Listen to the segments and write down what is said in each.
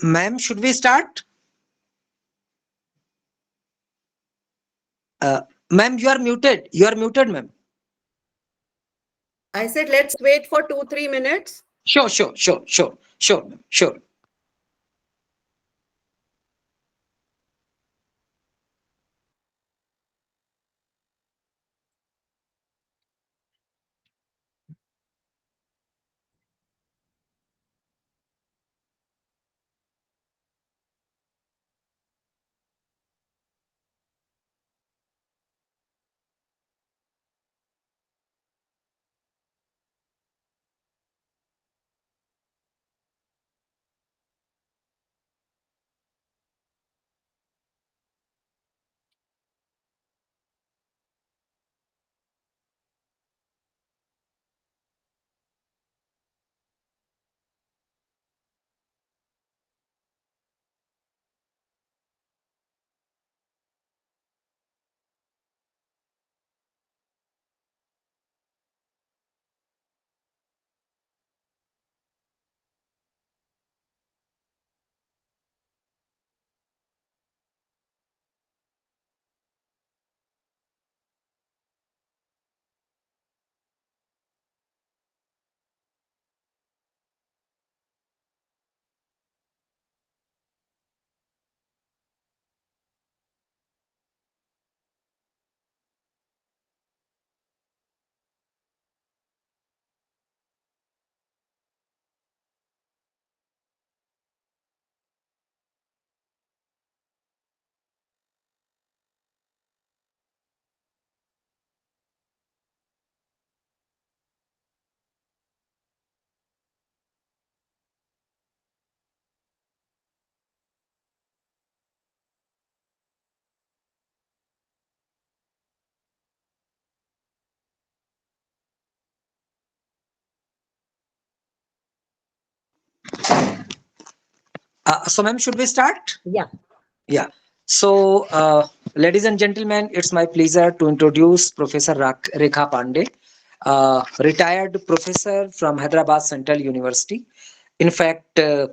Ma'am, should we start? Ma'am, you are muted. You are muted, ma'am. I said, let's wait for 2-3 minutes. Sure, ma'am. Sure. So, ma'am, should we start? Yeah. Yeah. So, ladies and gentlemen, it's my pleasure to introduce Professor Rekha Pande, retired professor from Hyderabad Central University. In fact, a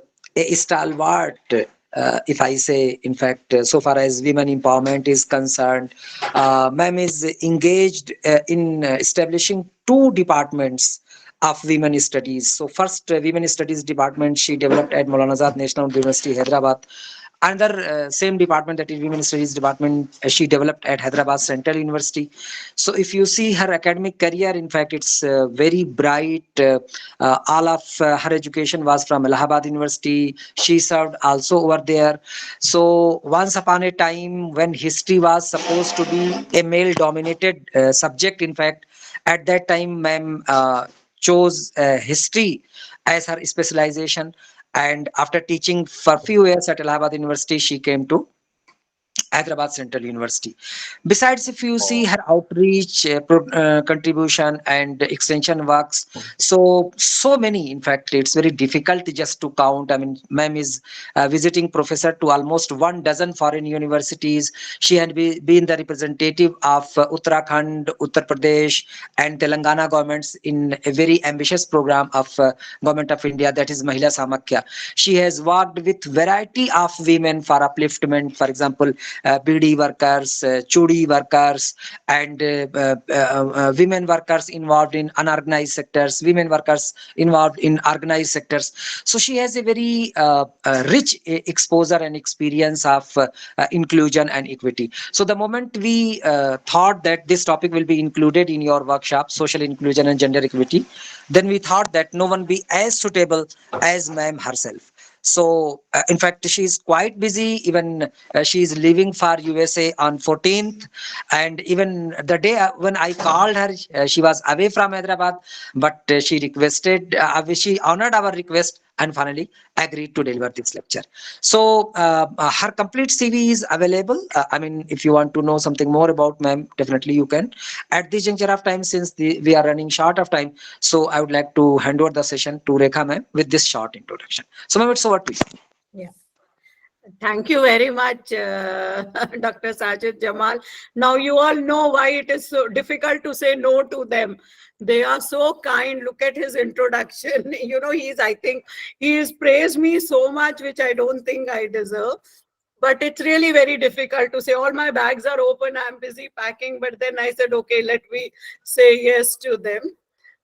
stalwart, if I say, in fact, so far as women empowerment is concerned, ma'am is engaged in establishing two departments of women studies. So first women studies department she developed at Maulana Azad National University, Hyderabad. Another same department, that is women studies department, she developed at Hyderabad Central University. So if you see her academic career, in fact, it's very bright. All of her education was from Allahabad University. She served also over there. So once upon a time when history was supposed to be a male dominated subject, in fact, at that time ma'am chose history as her specialization, and after teaching for few years at Allahabad University, she came to Hyderabad Central University. Besides, if you see her outreach, contribution, and extension works, so many. In fact, it's very difficult just to count. I mean, ma'am is visiting professor to almost 1 dozen foreign universities. She had been the representative of Uttarakhand, Uttar Pradesh, and Telangana governments in a very ambitious program of Government of India, that is Mahila Samakya. She has worked with variety of women for upliftment. For example, BD workers, Chudi workers, and women workers involved in unorganized sectors, women workers involved in organized sectors. So she has a very rich exposure and experience of inclusion and equity. So the moment we thought that this topic will be included in your workshop, social inclusion and gender equity, then we thought that no one be as suitable as ma'am herself. So in fact, she is quite busy. Even she is leaving for USA on 14th, and even the day when I called her, she was away from Hyderabad, but she requested, she honored our request and finally agreed to deliver this lecture. So her complete CV is available. I mean, if you want to know something more about ma'am, definitely you can. At this juncture of time, since we are running short of time, so I would like to hand over the session to Rekha ma'am with this short introduction. So ma'am, it's over to you. Yeah. Thank you very much, Dr. Sajid Jamal. Now you all know why it is so difficult to say no to them. They are so kind. Look at his introduction. I think he has praised me so much, which I don't think I deserve. But it's really very difficult to say, all my bags are open, I'm busy packing. But then I said, okay, let me say yes to them.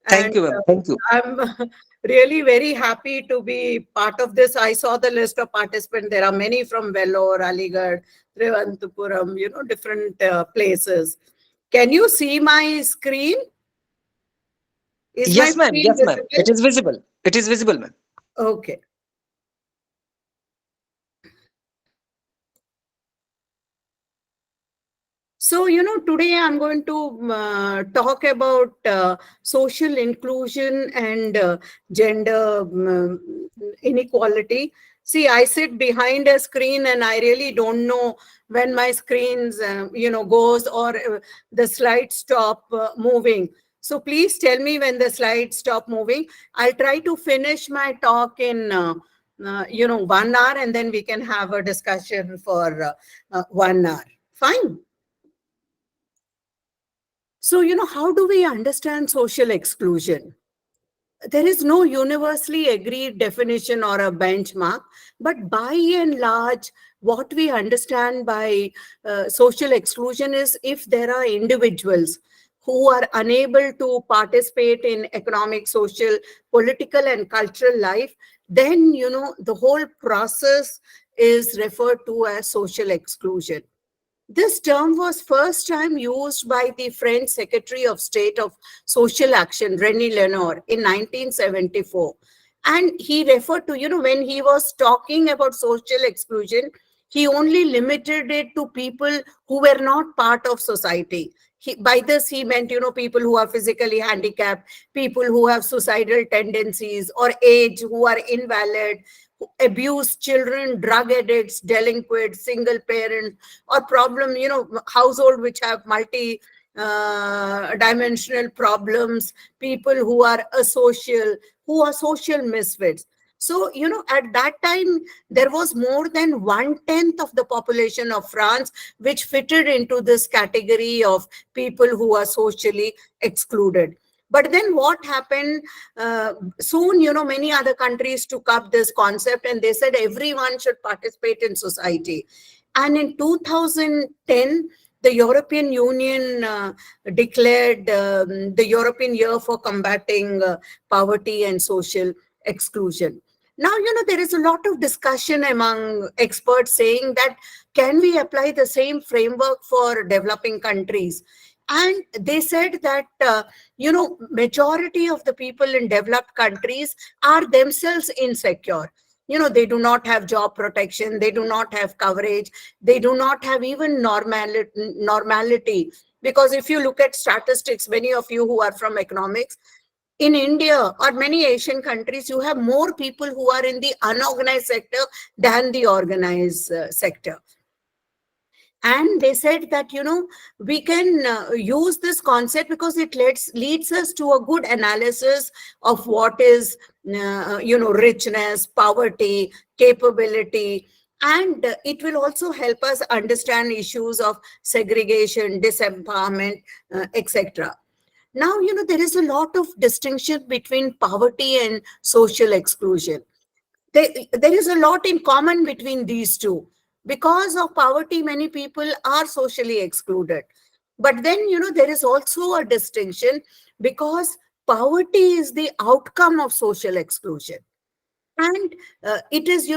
Thank And you, ma'am. Thank you. I'm really very happy to be part of this. I saw the list of participants. There are many from Vellore, Aligarh, Trivandrum, different places. Can you see my screen? Is my Yes, ma'am. screen Yes, ma'am. visible? It is visible. It is visible, ma'am. Okay. So, today I'm going to talk about social inclusion and gender inequality. See, I sit behind a screen and I really don't know when my screens, goes or the slides stop moving. So please tell me when the slides stop moving. I'll try to finish my talk in, 1 hour, and then we can have a discussion for 1 hour. Fine. So, how do we understand social exclusion? There is no universally agreed definition or a benchmark, but by and large, what we understand by social exclusion is if there are individuals who are unable to participate in economic, social, political, and cultural life, then, the whole process is referred to as social exclusion. This term was first time used by the French Secretary of State of Social Action, René Lenoir, in 1974. And he referred to, when he was talking about social exclusion, he only limited it to people who were not part of society. By this, he meant, people who are physically handicapped, people who have suicidal tendencies or age, who are invalid, abused children, drug addicts, delinquents, single parents, or problem, household which have multi dimensional problems, people who are asocial, who are social misfits. So, at that time, there was more than 1/10 of the population of France, which fitted into this category of people who are socially excluded. But then what happened? Soon, many other countries took up this concept and they said everyone should participate in society. And in 2010, the European Union declared the European Year for Combating Poverty and Social Exclusion. Now, there is a lot of discussion among experts saying that can we apply the same framework for developing countries? And they said that, majority of the people in developed countries are themselves insecure. They do not have job protection, they do not have coverage, they do not have even normality. Because if you look at statistics, many of you who are from economics, in India or many Asian countries, you have more people who are in the unorganized sector than the organized sector. And they said that, we can use this concept because it leads us to a good analysis of what is richness, poverty, capability, and it will also help us understand issues of segregation, disempowerment, etc. Now, there is a lot of distinction between poverty and social exclusion. There is a lot in common between these two. Because of poverty, many people are socially excluded. But then, there is also a distinction because poverty is the outcome of social exclusion. And it is,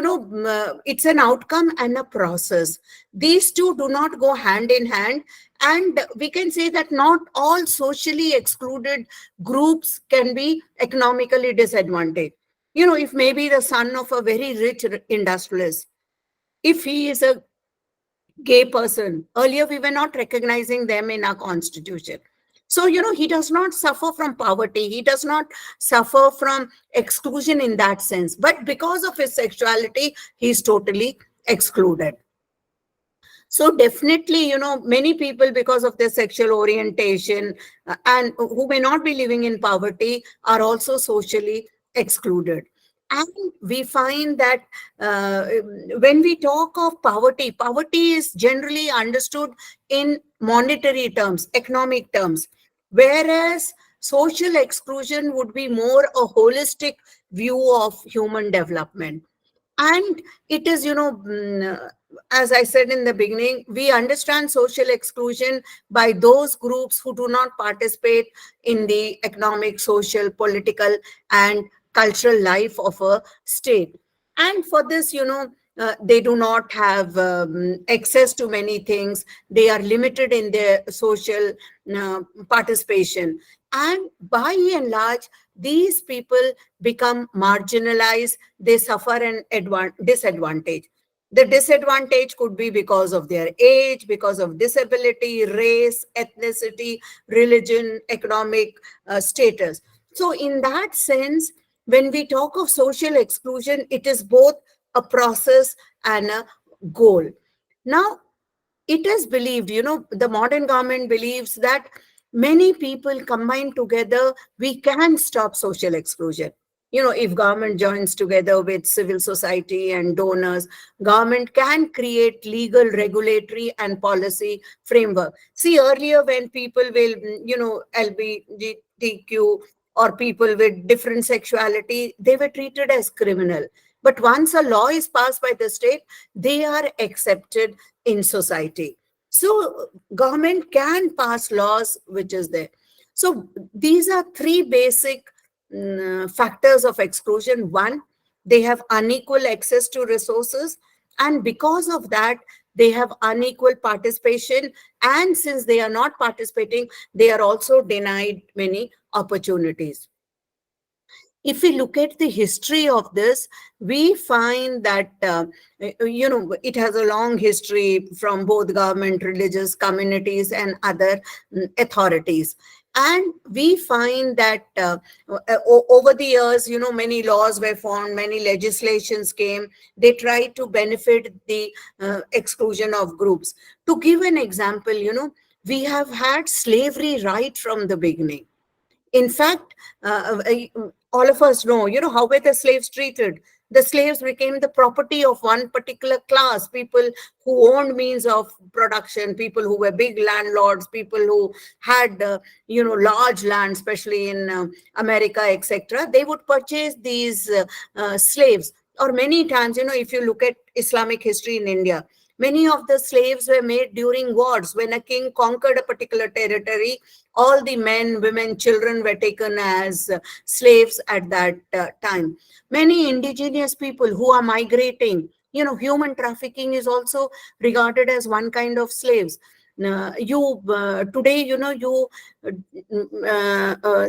it's an outcome and a process. These two do not go hand in hand. And we can say that not all socially excluded groups can be economically disadvantaged. If maybe the son of a very rich industrialist, if he is a gay person, earlier we were not recognizing them in our constitution. So, he does not suffer from poverty. He does not suffer from exclusion in that sense. But because of his sexuality, he's totally excluded. So definitely, many people, because of their sexual orientation and who may not be living in poverty, are also socially excluded. And we find that uh, when we talk of poverty, poverty is generally understood in monetary terms, economic terms, whereas social exclusion would be more a holistic view of human development. And it is, as I said in the beginning, we understand social exclusion by those groups who do not participate in the economic, social, political, and cultural life of a state. And for this, they do not have access to many things. They are limited in their social participation. And by and large, these people become marginalized. They suffer an disadvantage. The disadvantage could be because of their age, because of disability, race, ethnicity, religion, economic status. So in that sense, when we talk of social exclusion, it is both a process and a goal. Now, it is believed, the modern government believes that many people combined together, we can stop social exclusion. If government joins together with civil society and donors, government can create legal, regulatory, and policy framework. See, earlier when people will, LGBTQ or people with different sexuality, they were treated as criminal. But once a law is passed by the state, they are accepted in society. So government can pass laws which is there. So these are three basic factors of exclusion. One, they have unequal access to resources, and because of that, they have unequal participation. And since they are not participating, they are also denied many opportunities. If we look at the history of this, we find that it has a long history from both government, religious communities, and other authorities. And we find that over the years, many laws were formed, many legislations came. They tried to benefit the exclusion of groups. To give an example, we have had slavery right from the beginning. In fact, all of us know, how were the slaves treated? The slaves became the property of one particular class, people who owned means of production, people who were big landlords, people who had, large land, especially in America, etc. They would purchase these slaves. Or many times, if you look at Islamic history in India, many of the slaves were made during wars. When a king conquered a particular territory, all the men, women, children were taken as slaves at that time. Many indigenous people who are migrating, human trafficking is also regarded as one kind of slaves. You today, you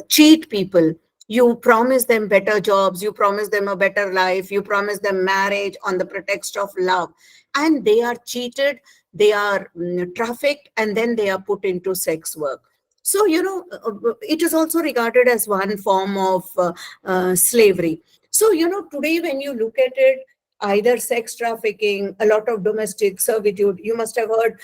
cheat people. You promise them better jobs, you promise them a better life, you promise them marriage on the pretext of love, and they are cheated, they are trafficked, and then they are put into sex work. So, it is also regarded as one form of slavery. So, today when you look at it, either sex trafficking, a lot of domestic servitude, you must have heard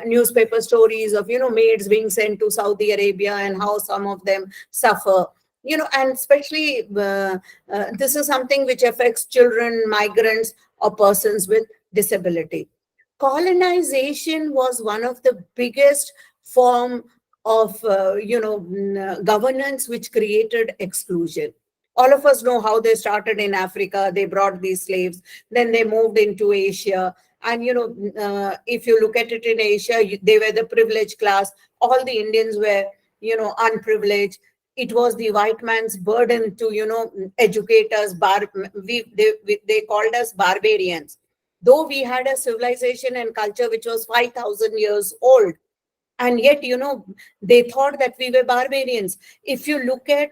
newspaper stories of, maids being sent to Saudi Arabia and how some of them suffer. And especially this is something which affects children, migrants, or persons with disability. Colonization was one of the biggest form of governance which created exclusion. All of us know how they started in Africa. They brought these slaves, then they moved into Asia. And if you look at it in Asia, they were the privileged class. All the Indians were unprivileged. It was the white man's burden to educate us. They called us barbarians, though we had a civilization and culture which was 5,000 years old. And yet, they thought that we were barbarians. If you look at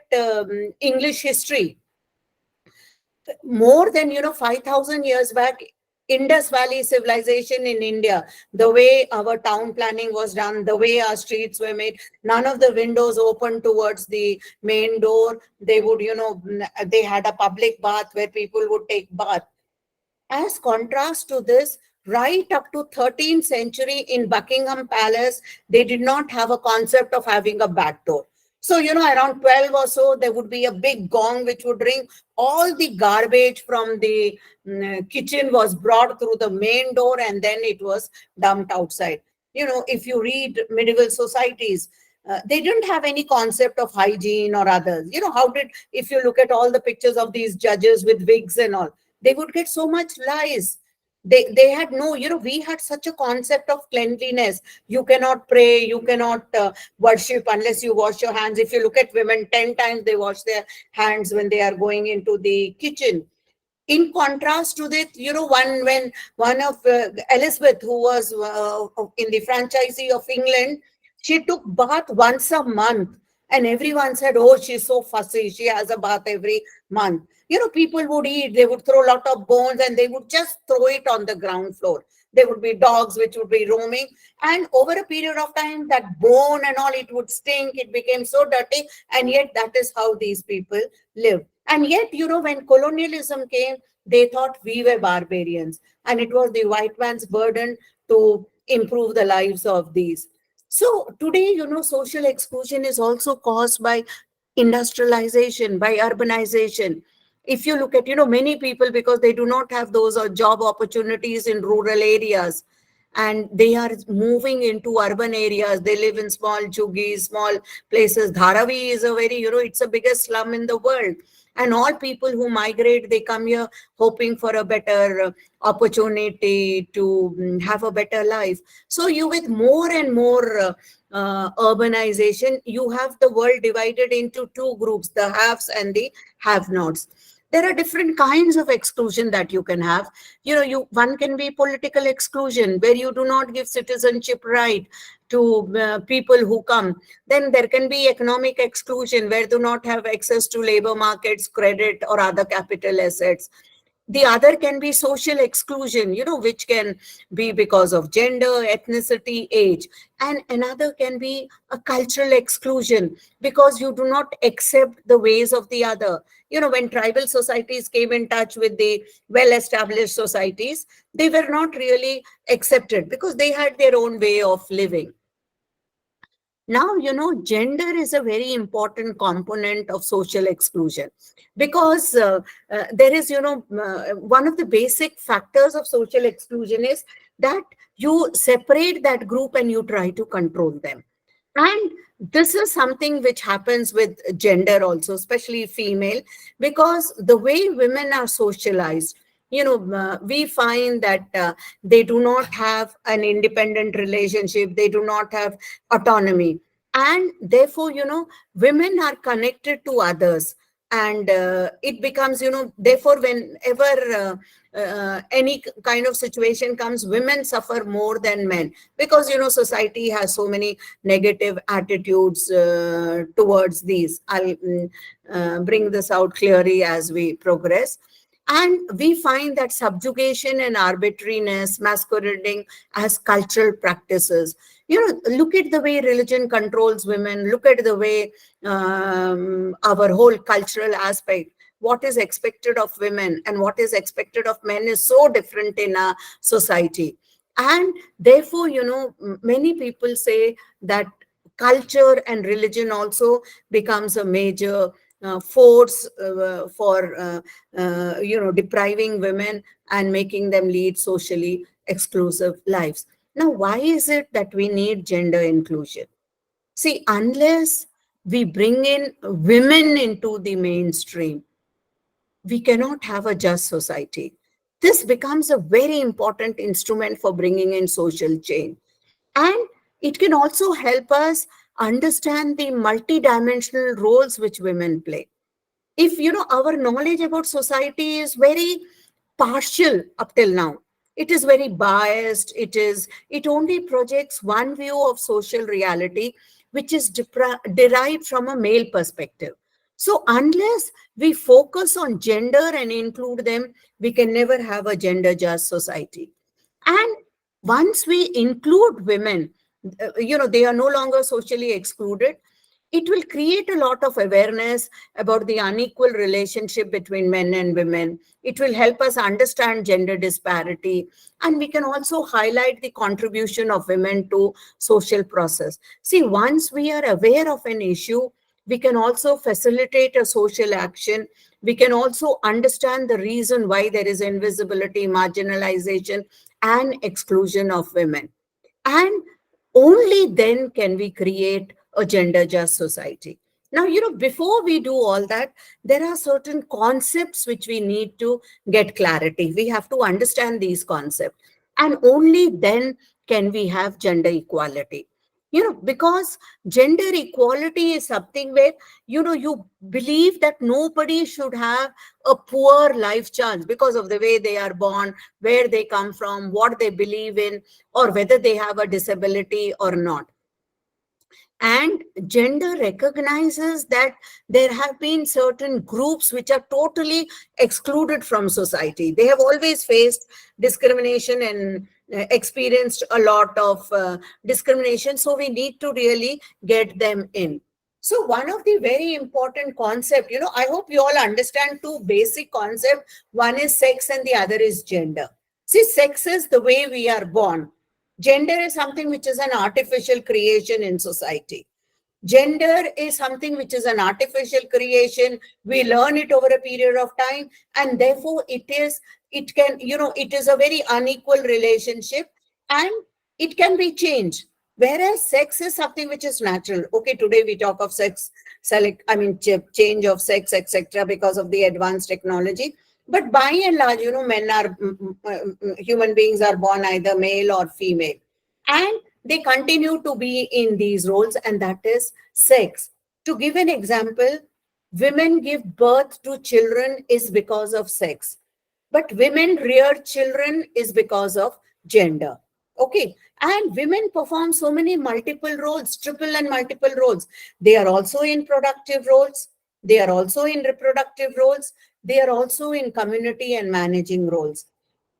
English history, more than 5,000 years back, Indus Valley civilization in India, the way our town planning was done, the way our streets were made, none of the windows open towards the main door. They would, they had a public bath where people would take bath. As contrast to this, right up to 13th century in Buckingham Palace, they did not have a concept of having a back door. So, around 12 or so, there would be a big gong which would ring. All the garbage from the kitchen was brought through the main door and then it was dumped outside. If you read medieval societies, they didn't have any concept of hygiene or others. If you look at all the pictures of these judges with wigs and all, they would get so much lice. They had no, we had such a concept of cleanliness. You cannot pray, you cannot worship unless you wash your hands. If you look at women, 10 times they wash their hands when they are going into the kitchen. In contrast to that, when one of Elizabeth, who was in the franchisee of England, she took bath once a month, and everyone said, "Oh, she's so fussy. She has a bath every month." People would eat, they would throw a lot of bones, and they would just throw it on the ground floor. There would be dogs which would be roaming, and over a period of time, that bone and all, it would stink. It became so dirty, and yet that is how these people lived. And yet, when colonialism came, they thought we were barbarians, and it was the white man's burden to improve the lives of these. So today, social exclusion is also caused by industrialization, by urbanization. If you look at, many people, because they do not have those job opportunities in rural areas, and they are moving into urban areas. They live in small juggies, small places. Dharavi is a very, it's the biggest slum in the world. And all people who migrate, they come here hoping for a better opportunity to have a better life. So you, with more and more urbanization, you have the world divided into two groups, the haves and the have-nots. There are different kinds of exclusion that you can have. One can be political exclusion, where you do not give citizenship right to people who come. Then there can be economic exclusion, where do not have access to labor markets, credit, or other capital assets. The other can be social exclusion, which can be because of gender, ethnicity, age. And another can be a cultural exclusion, because you do not accept the ways of the other. When tribal societies came in touch with the well-established societies, they were not really accepted because they had their own way of living. Now, gender is a very important component of social exclusion, because there is, one of the basic factors of social exclusion is that you separate that group and you try to control them. And this is something which happens with gender also, especially female, because the way women are socialized, we find that they do not have an independent relationship, they do not have autonomy. And therefore, women are connected to others. And it becomes, therefore, whenever any kind of situation comes, women suffer more than men, because, society has so many negative attitudes towards these. I'll bring this out clearly as we progress. And we find that subjugation and arbitrariness masquerading as cultural practices. Look at the way religion controls women. Look at the way our whole cultural aspect, what is expected of women and what is expected of men, is so different in our society. And therefore, many people say that culture and religion also becomes a major force for depriving women and making them lead socially exclusive lives. Now, why is it that we need gender inclusion? See, unless we bring in women into the mainstream, we cannot have a just society. This becomes a very important instrument for bringing in social change. And it can also help us understand the multidimensional roles which women play. If our knowledge about society is very partial up till now, it is very biased, it only projects one view of social reality, which is derived from a male perspective. So unless we focus on gender and include them, we can never have a gender just society. And once we include women, they are no longer socially excluded. It will create a lot of awareness about the unequal relationship between men and women. It will help us understand gender disparity. And we can also highlight the contribution of women to social process. See, once we are aware of an issue, We can also facilitate a social action. We can also understand the reason why there is invisibility, marginalization, and exclusion of women. And only then can we create a gender just society. Now, before we do all that, there are certain concepts which we need to get clarity. We have to understand these concepts. And only then can we have gender equality. Because gender equality is something where, you believe that nobody should have a poor life chance because of the way they are born, where they come from, what they believe in, or whether they have a disability or not. And gender recognizes that there have been certain groups which are totally excluded from society. They have always faced discrimination and experienced a lot of discrimination. So we need to really get them in. So one of the very important concept, I hope you all understand two basic concepts. One is sex and the other is gender. See, sex is the way we are born. Gender is something which is an artificial creation in society. Gender is something which is an artificial creation. We learn it over a period of time, and therefore it is a very unequal relationship, and it can be changed. Whereas sex is something which is natural. Okay, today we talk of sex, change of sex, etc., because of the advanced technology. But by and large, men are human beings are born either male or female, and they continue to be in these roles, and that is sex. To give an example, women give birth to children is because of sex, but women rear children is because of gender. Okay, and women perform so many multiple roles, triple and multiple roles. They are also in productive roles, they are also in reproductive roles, they are also in community and managing roles.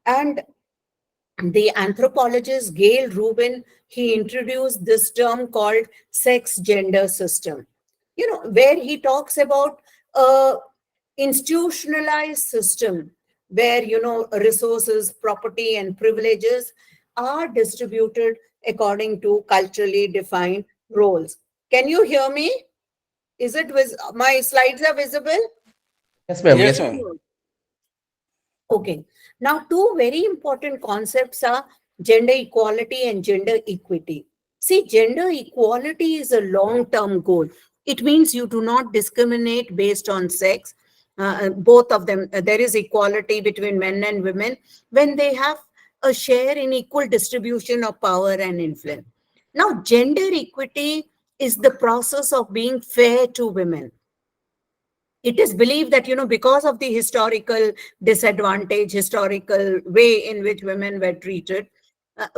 And the anthropologist Gail Rubin, he introduced this term called sex gender system, where he talks about a institutionalized system where, resources, property, and privileges are distributed according to culturally defined roles. Can you hear me? Is it my slides are visible? Yes, ma'am. Yes, Yes. ma'am. Okay. Now, two very important concepts are gender equality and gender equity. See, gender equality is a long-term goal. It means you do not discriminate based on sex. Both of them, there is equality between men and women when they have a share in equal distribution of power and influence. Now, gender equity is the process of being fair to women. It is believed that, because of the historical disadvantage, historical way in which women were treated,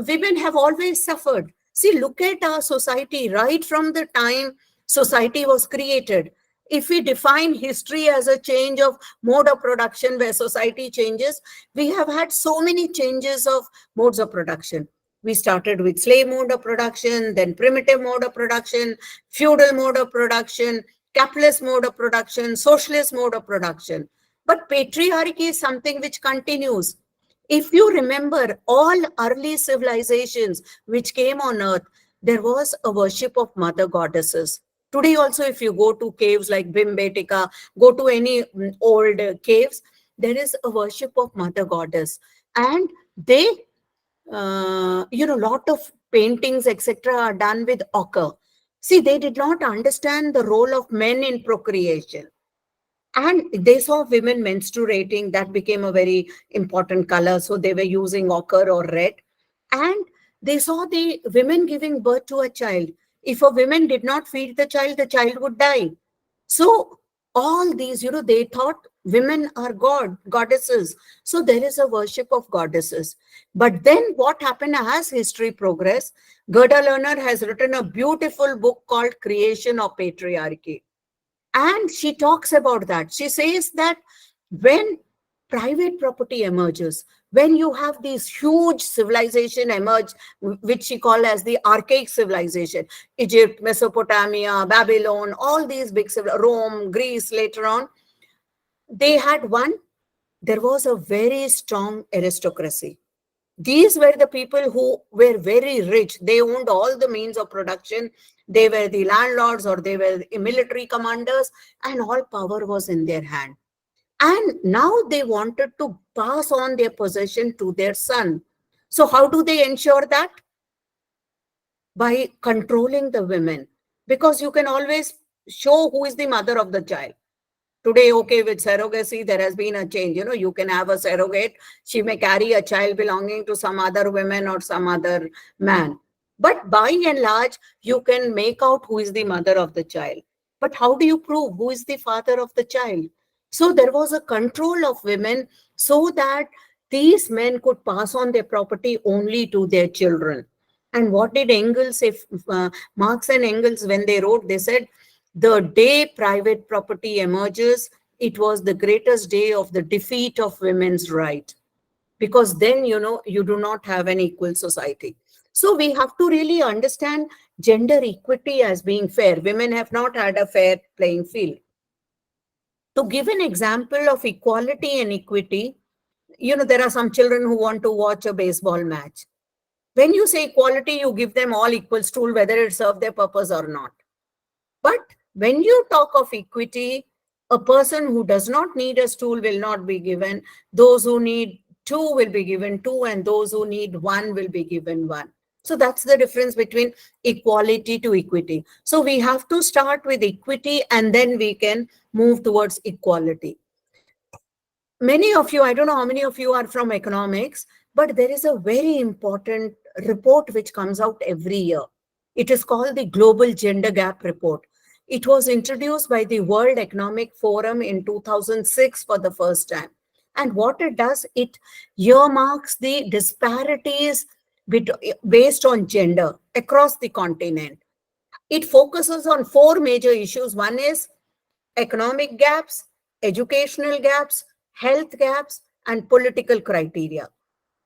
women have always suffered. See, look at our society right from the time society was created. If we define history as a change of mode of production where society changes, we have had so many changes of modes of production. We started with slave mode of production, then primitive mode of production, feudal mode of production, capitalist mode of production, socialist mode of production. But patriarchy is something which continues. If you remember all early civilizations which came on earth, there was a worship of mother goddesses. Today also, if you go to caves like Bhimbetika, go to any old caves, there is a worship of mother goddess. And they, lot of paintings, etc., are done with ochre. See, they did not understand the role of men in procreation. And they saw women menstruating, that became a very important color. So they were using ochre or red. And they saw the women giving birth to a child. If a woman did not feed the child would die. So all these, they thought women are goddesses. So there is a worship of goddesses. But then what happened as history progressed, Gerda Lerner has written a beautiful book called Creation of Patriarchy. And she talks about that. She says that when private property emerges, when you have these huge civilization emerge, which she called as the archaic civilization, Egypt, Mesopotamia, Babylon, all these big Rome, Greece later on, they had there was a very strong aristocracy. These were the people who were very rich. They owned all the means of production. They were the landlords or they were the military commanders, and all power was in their hand. And now they wanted to pass on their possession to their son. So, how do they ensure that? By controlling the women, because you can always show who is the mother of the child. Today, okay, with surrogacy, there has been a change. You can have a surrogate. She may carry a child belonging to some other woman or some other man. But by and large, you can make out who is the mother of the child. But how do you prove who is the father of the child? So there was a control of women so that these men could pass on their property only to their children. And what did Engels say? Marx and Engels, when they wrote, they said, the day private property emerges, it was the greatest day of the defeat of women's right. Because then, you do not have an equal society. So we have to really understand gender equity as being fair. Women have not had a fair playing field. To give an example of equality and equity, there are some children who want to watch a baseball match. When you say equality, you give them all equal stool, whether it serves their purpose or not. But when you talk of equity, a person who does not need a stool will not be given. Those who need two will be given two, and those who need one will be given one. So that's the difference between equality to equity. So we have to start with equity and then we can move towards equality. Many of you, I don't know how many of you are from economics, but there is a very important report which comes out every year. It is called the Global Gender Gap Report. It was introduced by the World Economic Forum in 2006 for the first time. And what it does, it earmarks the disparities based on gender across the continent. It focuses on four major issues. One is economic gaps, educational gaps, health gaps, and political criteria.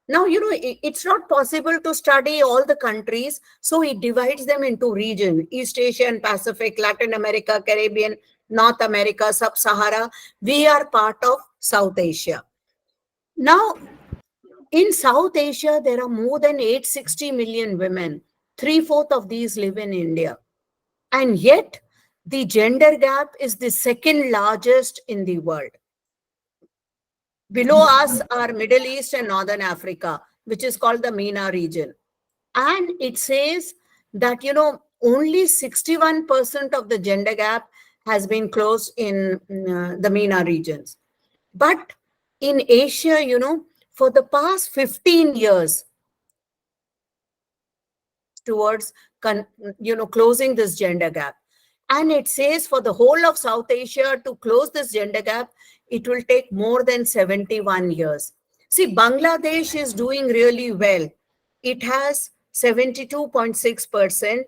Now, it's not possible to study all the countries, so it divides them into region: East Asia and Pacific, Latin America, Caribbean, North America, Sub-Sahara. We are part of South Asia. Now, in South Asia, there are more than 860 million women. Three-fourths of these live in India. And yet, the gender gap is the second largest in the world. Below us are Middle East and Northern Africa, which is called the MENA region. And it says that, only 61% of the gender gap has been closed in the MENA regions. But in Asia, for the past 15 years, towards closing this gender gap. And it says for the whole of South Asia to close this gender gap, it will take more than 71 years. See, Bangladesh is doing really well. It has 72.6%,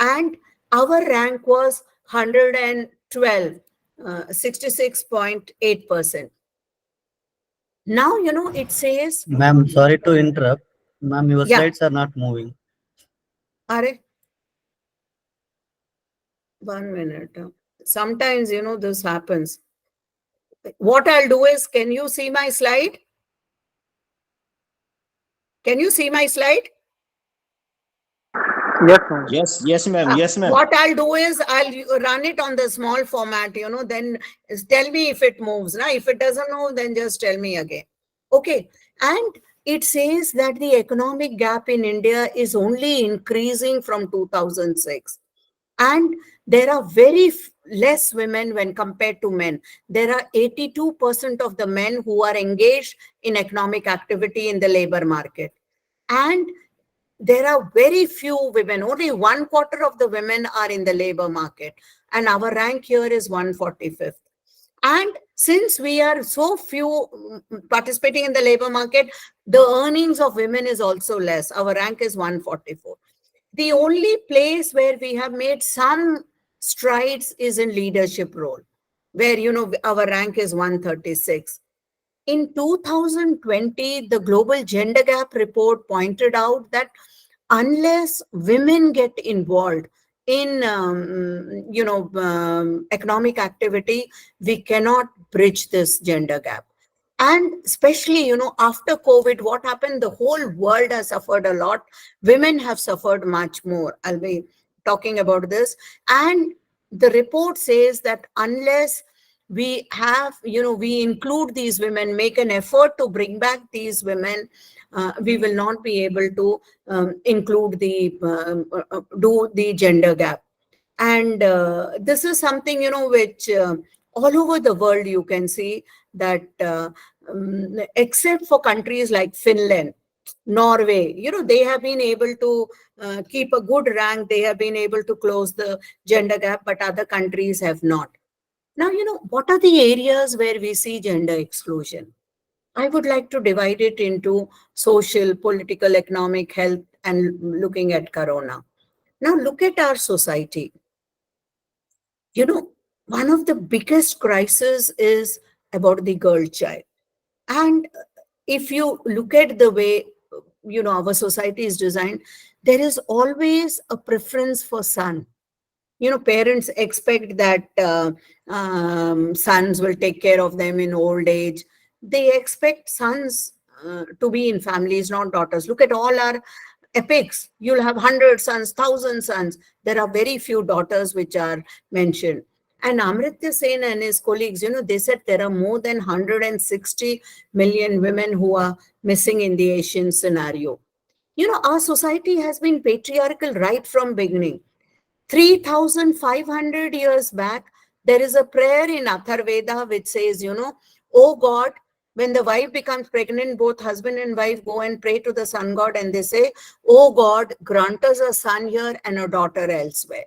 and our rank was 112, 66.8%. Now, it says, Ma'am, sorry to interrupt. Ma'am, your yeah, slides are not moving. are 1 minute. Sometimes, this happens. What I'll do is, can you see my slide? Can you see my slide? Yes, ma'am. Yes, ma'am. Yes, ma'am. What I'll do is, I'll run it on the small format, then tell me if it moves. Now, if it doesn't move, then just tell me again. Okay. And it says that the economic gap in India is only increasing from 2006. And there are very less women when compared to men. There are 82% of the men who are engaged in economic activity in the labor market. And there are very few women. Only 1/4 of the women are in the labor market. And our rank here is 145th. And since we are so few participating in the labor market, the earnings of women is also less. Our rank is 144. The only place where we have made some strides is in leadership role, where, our rank is 136. In 2020, the Global Gender Gap Report pointed out that unless women get involved in, economic activity, we cannot bridge this gender gap. And especially, after COVID, what happened? The whole world has suffered a lot. Women have suffered much more. I'll be talking about this. And the report says that unless we have, we include these women, make an effort to bring back these women, we will not be able to include do the gender gap. And this is something, which all over the world you can see that except for countries like Finland, Norway, they have been able to keep a good rank. They have been able to close the gender gap, but other countries have not. Now, what are the areas where we see gender exclusion? I would like to divide it into social, political, economic, health, and looking at Corona. Now, look at our society. One of the biggest crises is about the girl child. And if you look at the way, our society is designed, there is always a preference for son. Parents expect that sons will take care of them in old age. They expect sons to be in families, not daughters. Look at all our epics. You'll have 100 sons, 1,000 sons. There are very few daughters which are mentioned. And Amritya Sen and his colleagues, they said there are more than 160 million women who are missing in the Asian scenario. Our society has been patriarchal right from beginning. 3,500 years back, there is a prayer in Atharveda which says, oh God, when the wife becomes pregnant, both husband and wife go and pray to the sun god and they say, oh God, grant us a son here and a daughter elsewhere.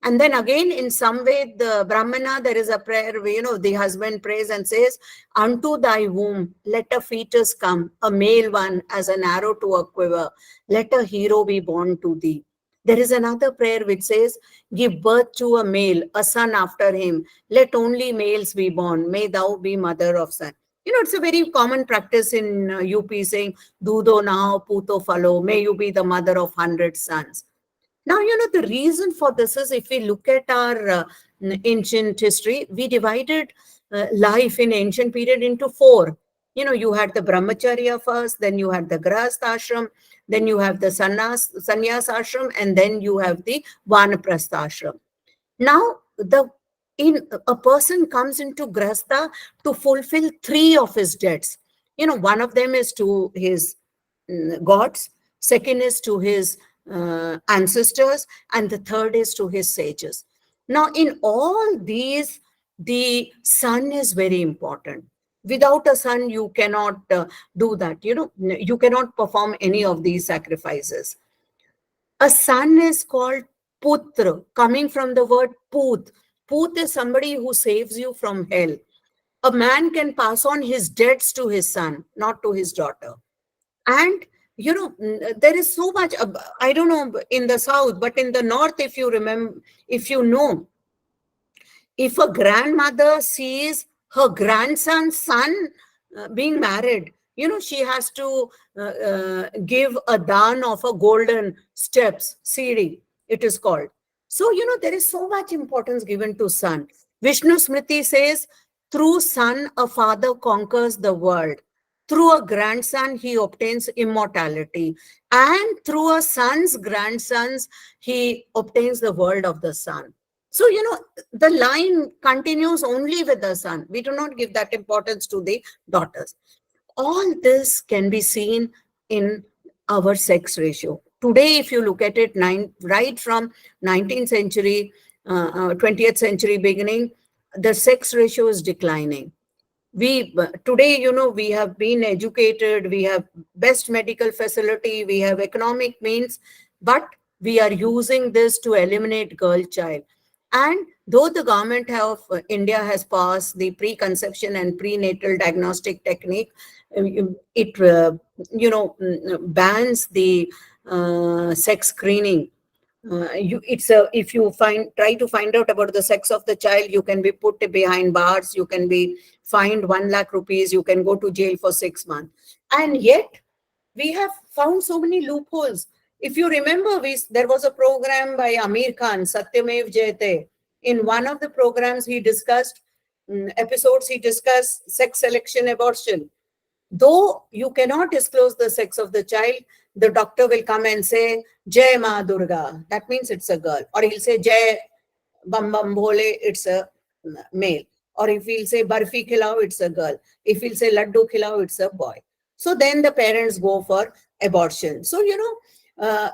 And then again, in some way, the Brahmana, there is a prayer where, the husband prays and says, unto thy womb, let a fetus come, a male one, as an arrow to a quiver. Let a hero be born to thee. There is another prayer which says, give birth to a male, a son after him. Let only males be born. May thou be mother of son. It's a very common practice in UP saying, Dudo now, puto falo. May you be the mother of 100 sons. Now, the reason for this is if we look at our ancient history, we divided life in ancient period into four. You had the brahmacharya first, then you had the grahastha ashram, then you have the sannyas ashram, and then you have the vanaprastha ashram. Now, in a person comes into grahastha to fulfill three of his debts. One of them is to his gods, second is to his ancestors, and the third is to his sages. Now, in all these, the son is very important. Without a son, you cannot do that. You cannot perform any of these sacrifices. A son is called putra, coming from the word put. Put is somebody who saves you from hell. A man can pass on his debts to his son, not to his daughter. And there is so much, I don't know in the south, but in the north, if you remember, if you know, if a grandmother sees her grandson's son being married, she has to give a dan of a golden steps, siri, it is called. So, there is so much importance given to son. Vishnu Smriti says, through son, a father conquers the world. Through a grandson, he obtains immortality. And through a son's grandsons, he obtains the world of the son. So, the line continues only with the son. We do not give that importance to the daughters. All this can be seen in our sex ratio. Today, if you look at it, right from 19th century, 20th century beginning, the sex ratio is declining. We today, we have been educated, we have best medical facility, we have economic means, but we are using this to eliminate girl child. And though the government of India has passed the preconception and prenatal diagnostic technique, it bans the sex screening. If you try to find out about the sex of the child, you can be put behind bars, you can be fined 1 lakh rupees, you can go to jail for 6 months. And yet we have found so many loopholes. If you remember, there was a program by Amir Khan, Satyamev Jayate. In one of the programs, he discussed episodes, he discussed sex selection, abortion. Though you cannot disclose the sex of the child, the doctor will come and say, Jai Ma Durga. That means it's a girl. Or he'll say, Jai Bam Bam Bhole, it's a male. Or if he'll say Barfi Khilao, it's a girl. If he'll say Laddu Khilao, it's a boy. So then the parents go for abortion. So,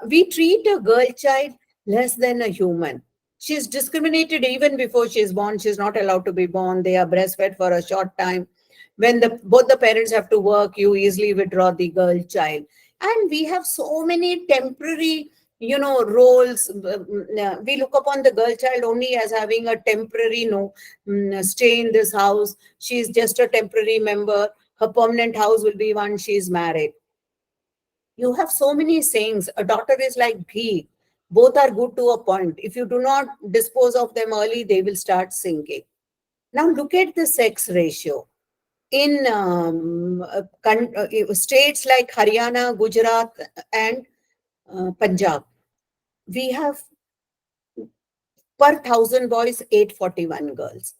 we treat a girl child less than a human. She's discriminated even before she's born. She's not allowed to be born. They are breastfed for a short time. When both the parents have to work, you easily withdraw the girl child. And we have so many temporary roles. We look upon the girl child only as having a temporary stay in this house. She's just a temporary member. Her permanent house will be once she's married. You have so many sayings. A daughter is like ghee. Both are good to a point. If you do not dispose of them early, they will start sinking. Now look at the sex ratio. In states like Haryana, Gujarat, and Punjab, we have per 1,000 boys, 841 girls.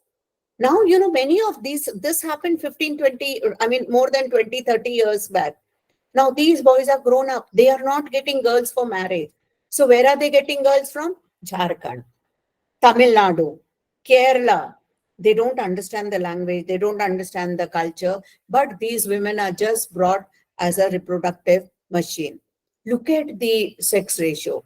Now, many of this happened 15, 20, I mean, more than 20, 30 years back. Now, these boys are grown up. They are not getting girls for marriage. So, where are they getting girls from? Jharkhand, Tamil Nadu, Kerala. They don't understand the language, they don't understand the culture, but these women are just brought as a reproductive machine. Look at the sex ratio.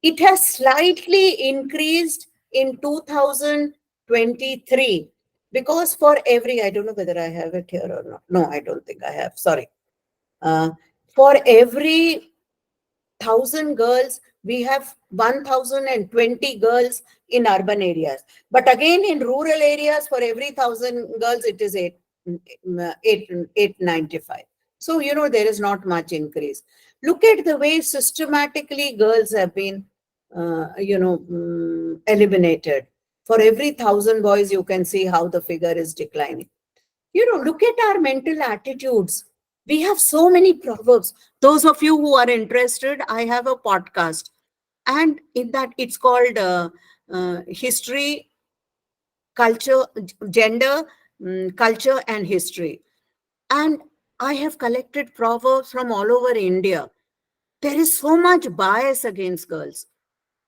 It has slightly increased in 2023 because for every, I don't know whether I have it here or not. No, I don't think I have. Sorry. Uh, for every 1,000 girls, we have 1,020 girls in urban areas. But again, in rural areas, for every 1,000 girls, it is 895. So, there is not much increase. Look at the way systematically girls have been, eliminated. For every 1,000 boys, you can see how the figure is declining. Look at our mental attitudes. We have so many proverbs. Those of you who are interested, I have a podcast. And in that, it's called History, Culture, Gender, Culture, and History. And I have collected proverbs from all over India. There is so much bias against girls,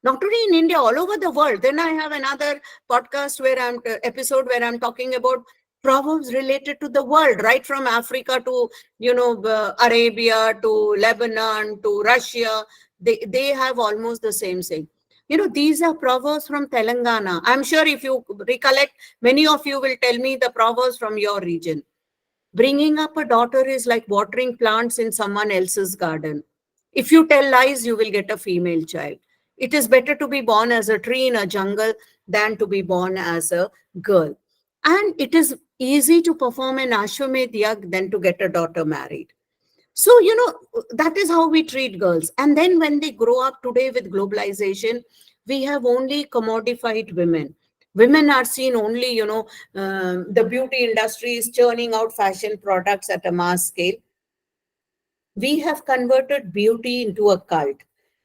not only in India, all over the world. Then I have another podcast episode where I'm talking about proverbs related to the world, right from Africa to, Arabia to Lebanon to Russia. They have almost the same thing. These are proverbs from Telangana. I'm sure if you recollect, many of you will tell me the proverbs from your region. Bringing up a daughter is like watering plants in someone else's garden. If you tell lies, you will get a female child. It is better to be born as a tree in a jungle than to be born as a girl. And it is easy to perform an Ashwamedh yag than to get a daughter married. So, that is how we treat girls. And then when they grow up today with globalization, we have only commodified women. Women are seen only, the beauty industry is churning out fashion products at a mass scale. We have converted beauty into a cult.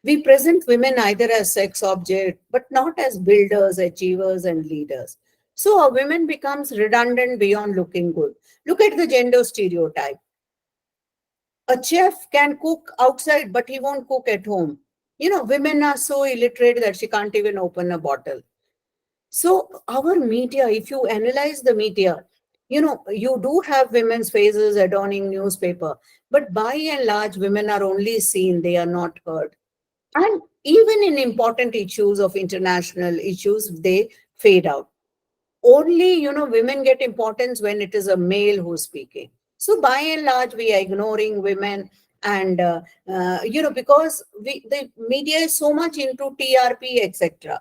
We present women either as sex objects, but not as builders, achievers, and leaders. So a woman becomes redundant beyond looking good. Look at the gender stereotype. A chef can cook outside, but he won't cook at home. Women are so illiterate that she can't even open a bottle. So our media, if you analyze the media, you do have women's faces adorning newspaper, but by and large, women are only seen, they are not heard. And even in important issues of international issues, they fade out. Only, women get importance when it is a male who's speaking. So by and large, we are ignoring women. And, because the media is so much into TRP, etc.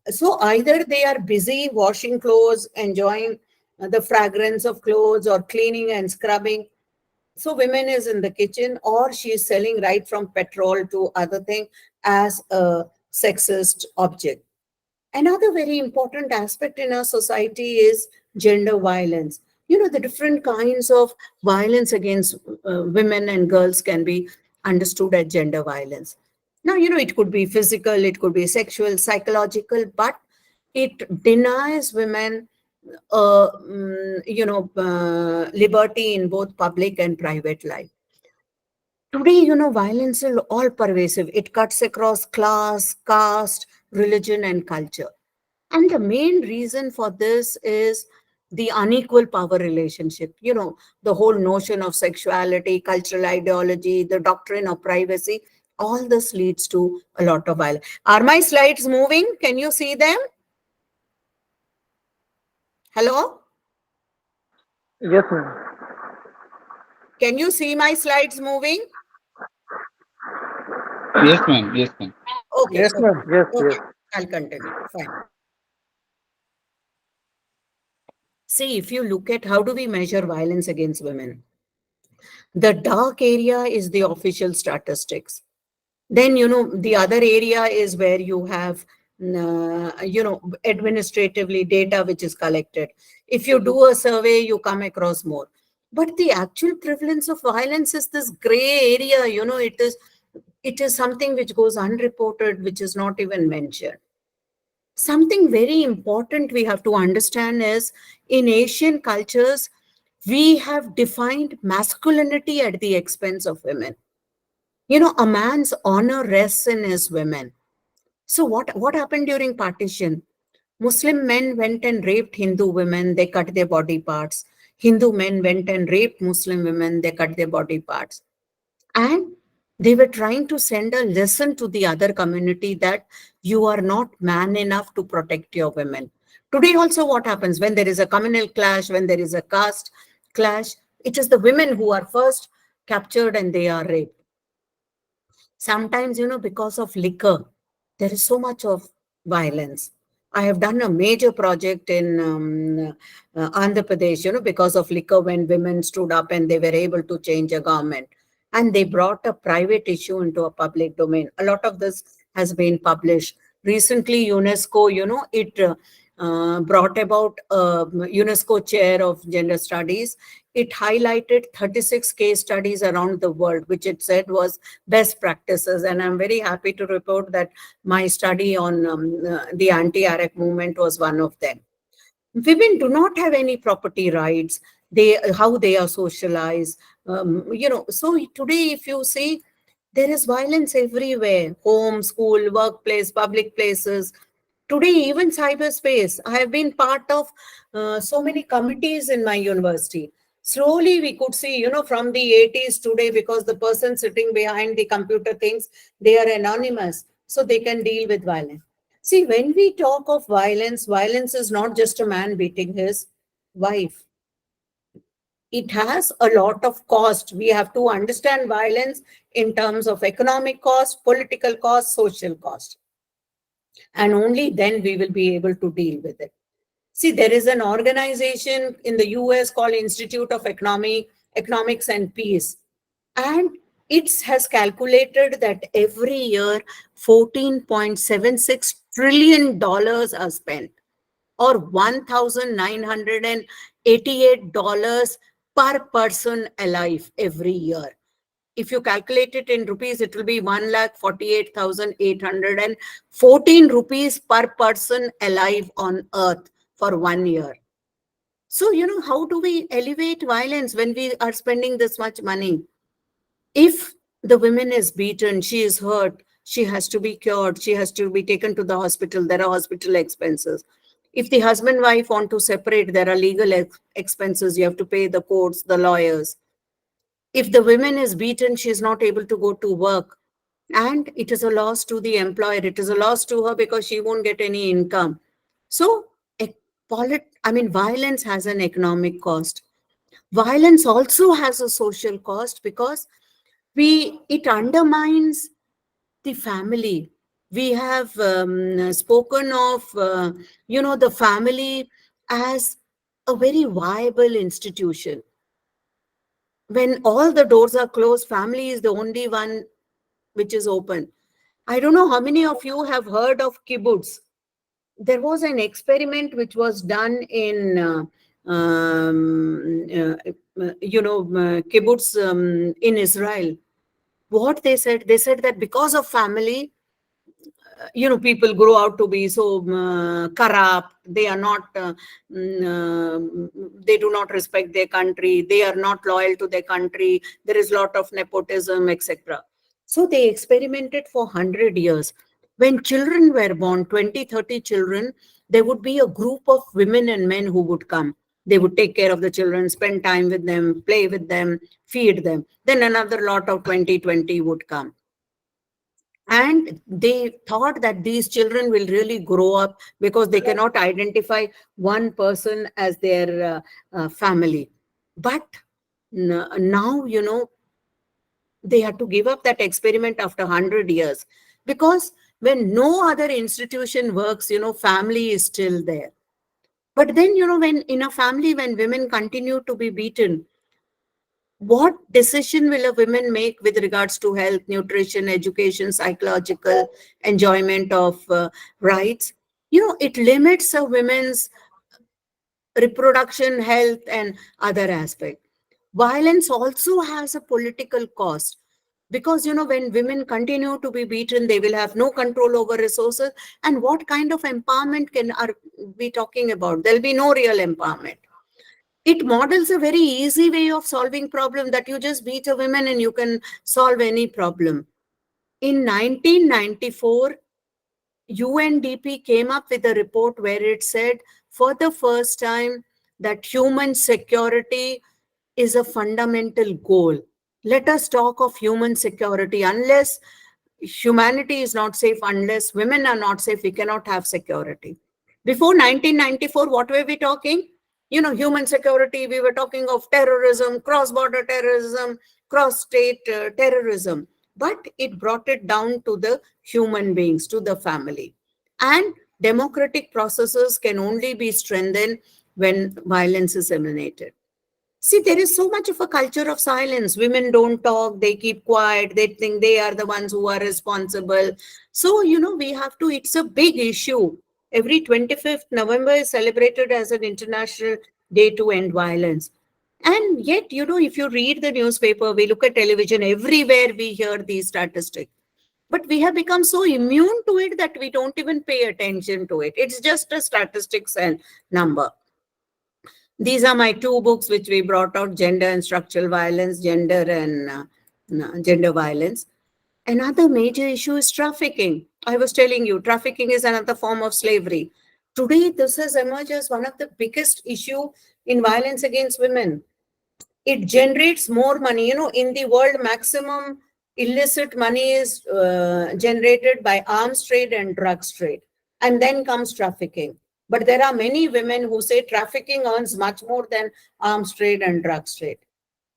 So either they are busy washing clothes, enjoying the fragrance of clothes, or cleaning and scrubbing. So women is in the kitchen, or she is selling right from petrol to other thing as a sexist object. Another very important aspect in our society is gender violence. The different kinds of violence against women and girls can be understood as gender violence. Now, it could be physical, it could be sexual, psychological, but it denies women liberty in both public and private life. Today, violence is all pervasive. It cuts across class, caste, religion, and culture. And the main reason for this is the unequal power relationship. The whole notion of sexuality, cultural ideology, the doctrine of privacy, all this leads to a lot of violence. Are my slides moving? Can you see them? Hello? Yes, ma'am. Can you see my slides moving? Yes, ma'am. Yes, ma'am. Okay, Yes, okay, ma'am. Yes, yes. okay. I'll continue. Fine. See, if you look at how do we measure violence against women, the dark area is the official statistics. Then, the other area is where you have, administratively data which is collected. If you do a survey, you come across more. But the actual prevalence of violence is this gray area. It is something which goes unreported, which is not even mentioned. Something very important we have to understand is in Asian cultures, we have defined masculinity at the expense of women. A man's honor rests in his women. So what happened during partition? Muslim men went and raped Hindu women, they cut their body parts. Hindu men went and raped Muslim women, they cut their body parts. And they were trying to send a lesson to the other community that you are not man enough to protect your women. Today also what happens when there is a communal clash, when there is a caste clash, it is the women who are first captured and they are raped. Sometimes, because of liquor, there is so much of violence. I have done a major project in Andhra Pradesh, because of liquor, when women stood up and they were able to change a government. And they brought a private issue into a public domain. A lot of this has been published. Recently, UNESCO, it brought about a UNESCO chair of gender studies. It highlighted 36 case studies around the world, which it said was best practices. And I'm very happy to report that my study on the anti-ARAC movement was one of them. Women do not have any property rights. How they are socialized. So today, if you see, there is violence everywhere: home, school, workplace, public places. Today, even cyberspace. I have been part of so many committees in my university. Slowly, we could see, from the 80s today, because the person sitting behind the computer thinks they are anonymous, so they can deal with violence. See, when we talk of violence, violence is not just a man beating his wife. It has a lot of cost. We have to understand violence in terms of economic cost, political cost, social cost. And only then we will be able to deal with it. See, there is an organization in the US called Institute of Economics and Peace. And it has calculated that every year $14.76 trillion are spent, or $1,988 per person alive every year. If you calculate it in rupees, it will be 1,48,814 rupees per person alive on earth for 1 year. So, how do we elevate violence when we are spending this much money? If the woman is beaten, she is hurt, she has to be cured, she has to be taken to the hospital, there are hospital expenses. If the husband and wife want to separate, there are legal expenses, you have to pay the courts, the lawyers. If the woman is beaten, she is not able to go to work. And it is a loss to the employer. It is a loss to her because she won't get any income. So, violence has an economic cost. Violence also has a social cost because it undermines the family. We have spoken of, the family as a very viable institution. When all the doors are closed, family is the only one which is open. I don't know how many of you have heard of kibbutz. There was an experiment which was done in, kibbutz in Israel. What they said that because of family, people grow out to be so corrupt. They are not, they do not respect their country. They are not loyal to their country. There is a lot of nepotism, etc. So they experimented for 100 years. When children were born, 20, 30 children, there would be a group of women and men who would come. They would take care of the children, spend time with them, play with them, feed them. Then another lot of 20, 20 would come. And they thought that these children will really grow up because they cannot identify one person as their family. But now, they had to give up that experiment after 100 years, because when no other institution works, family is still there. But then, when in a family, when women continue to be beaten, what decision will a woman make with regards to health, nutrition, education, psychological enjoyment of rights? It limits a woman's reproduction, health, and other aspect. Violence also has a political cost, because when women continue to be beaten, they will have no control over resources. And what kind of empowerment can are we talking about? There'll be no real empowerment. It models a very easy way of solving problem, that you just beat a woman and you can solve any problem. In 1994, UNDP came up with a report where it said, for the first time, that human security is a fundamental goal. Let us talk of human security. Unless humanity is not safe, unless women are not safe, we cannot have security. Before 1994, what were we talking? Human security, we were talking of terrorism, cross-border terrorism, cross-state terrorism. But it brought it down to the human beings, to the family. And democratic processes can only be strengthened when violence is eliminated. See, there is so much of a culture of silence. Women don't talk, they keep quiet, they think they are the ones who are responsible. So, we have to, it's a big issue. Every 25th November is celebrated as an international day to end violence. And yet, if you read the newspaper, we look at television, everywhere we hear these statistics. But we have become so immune to it that we don't even pay attention to it. It's just a statistics and number. These are my two books which we brought out: Gender and Structural Violence, Gender and Gender Violence. Another major issue is trafficking. I was telling you, trafficking is another form of slavery. Today, this has emerged as one of the biggest issue in violence against women. It generates more money. In the world, maximum illicit money is generated by arms trade and drugs trade. And then comes trafficking. But there are many women who say trafficking earns much more than arms trade and drugs trade.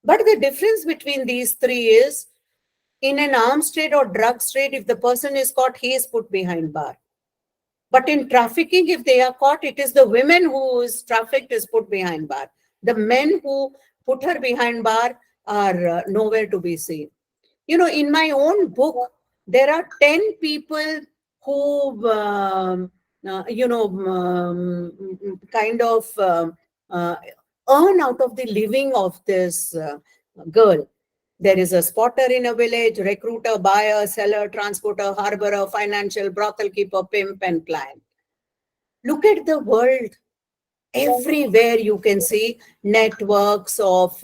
But the difference between these three is, in an arms trade or drugs trade, if the person is caught, he is put behind bar. But in trafficking, if they are caught, it is the women who is trafficked is put behind bar. The men who put her behind bar are nowhere to be seen. In my own book, there are 10 people who, kind of earn out of the living of this girl. There is a spotter in a village, recruiter, buyer, seller, transporter, harborer, financial, brothel keeper, pimp, and client. Look at the world. Everywhere you can see networks of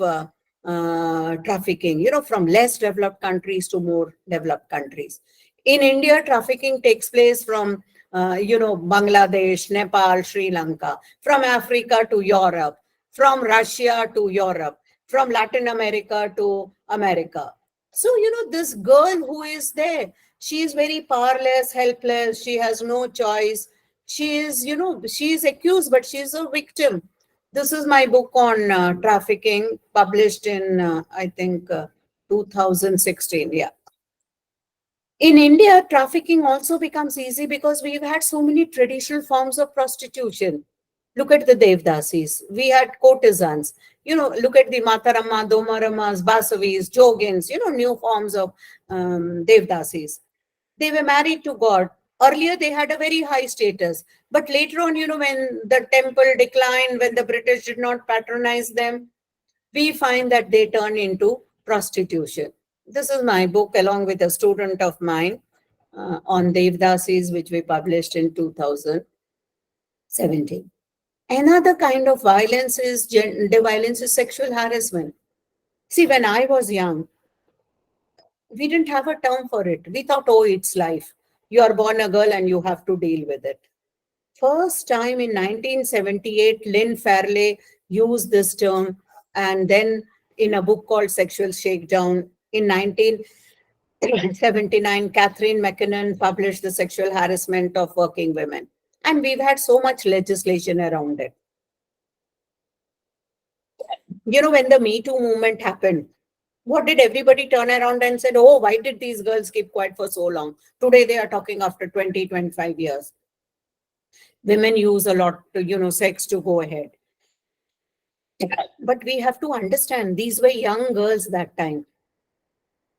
trafficking, from less developed countries to more developed countries. In India, trafficking takes place from, Bangladesh, Nepal, Sri Lanka, from Africa to Europe, from Russia to Europe, from Latin America to America. So, this girl who is there, she is very powerless, helpless, she has no choice. She is, she is accused, but she is a victim. This is my book on trafficking, published in, I think, 2016. Yeah. In India, trafficking also becomes easy because we've had so many traditional forms of prostitution. Look at the Devdasis. We had courtesans. Look at the Matarama, Domaramas, Basavis, Jogins, new forms of Devdasis. They were married to God. Earlier, they had a very high status. But later on, when the temple declined, when the British did not patronize them, we find that they turn into prostitution. This is my book along with a student of mine. on Devdasis, which we published in 2017. Another kind of violence is gender violence is sexual harassment. See, when I was young, we didn't have a term for it. We thought, oh, it's life. You are born a girl and you have to deal with it. First time in 1978, Lynn Farley used this term, and then in a book called Sexual Shakedown in 1979, Catherine McKinnon published The Sexual Harassment of Working Women. And we've had so much legislation around it. You know, when the Me Too movement happened, what did everybody turn around and said, oh, why did these girls keep quiet for so long? Today they are talking after 20, 25 years. Women use a lot to, sex to go ahead. But we have to understand these were young girls that time.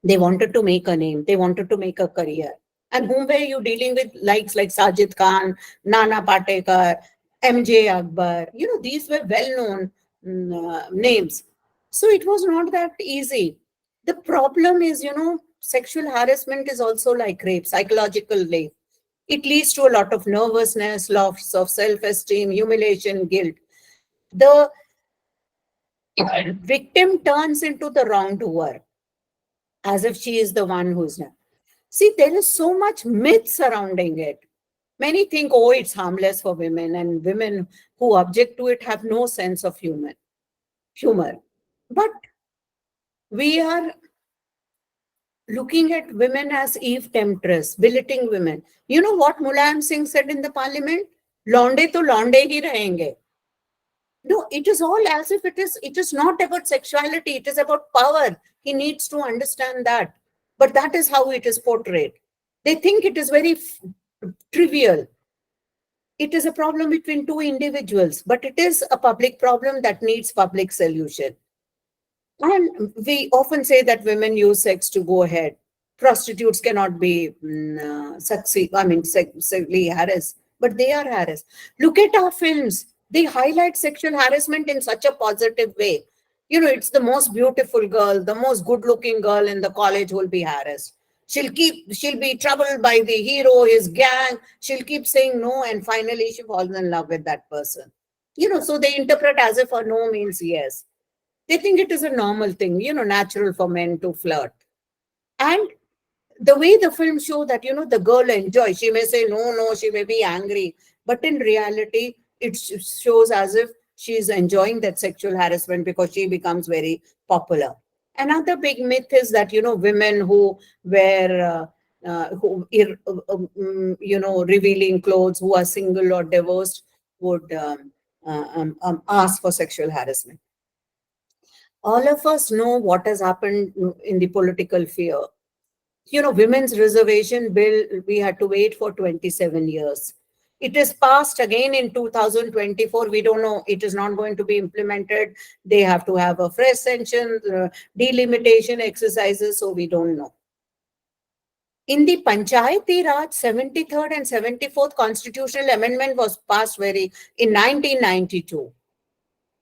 They wanted to make a name. They wanted to make a career. And whom were you dealing with? Likes like Sajid Khan, Nana Patekar, MJ Akbar. These were well-known names. So it was not that easy. The problem is, sexual harassment is also like rape, psychological rape. It leads to a lot of nervousness, loss of self-esteem, humiliation, guilt. The victim turns into the wrongdoer as if she is the one who's not. See, there is so much myth surrounding it. Many think, oh, it's harmless for women, and women who object to it have no sense of humor. But we are looking at women as Eve temptress, belittling women. You know what Mulayam Singh said in the parliament? Londe to londe hi rahenge. No, it is all as if it is not about sexuality, it is about power. He needs to understand that. But that is how it is portrayed. They think it is very trivial. It is a problem between two individuals, but it is a public problem that needs public solution. And we often say that women use sex to go ahead. Prostitutes cannot be sexually harassed, but they are harassed. Look at our films. They highlight sexual harassment in such a positive way. It's the most beautiful girl, the most good-looking girl in the college who will be harassed. She'll be troubled by the hero, his gang. She'll keep saying no, and finally she falls in love with that person. So they interpret as if a no means yes. They think it is a normal thing, natural for men to flirt. And the way the film show that, the girl enjoys, she may say no, she may be angry. But in reality, it shows as if she is enjoying that sexual harassment because she becomes very popular. Another big myth is that, women who wear, revealing clothes, who are single or divorced, would ask for sexual harassment. All of us know what has happened in the political sphere. Women's reservation bill, we had to wait for 27 years. It is passed again in 2024. We don't know. It is not going to be implemented. They have to have a fresh session, delimitation exercises, so we don't know. In the Panchayati Raj, 73rd and 74th constitutional amendment was passed in 1992.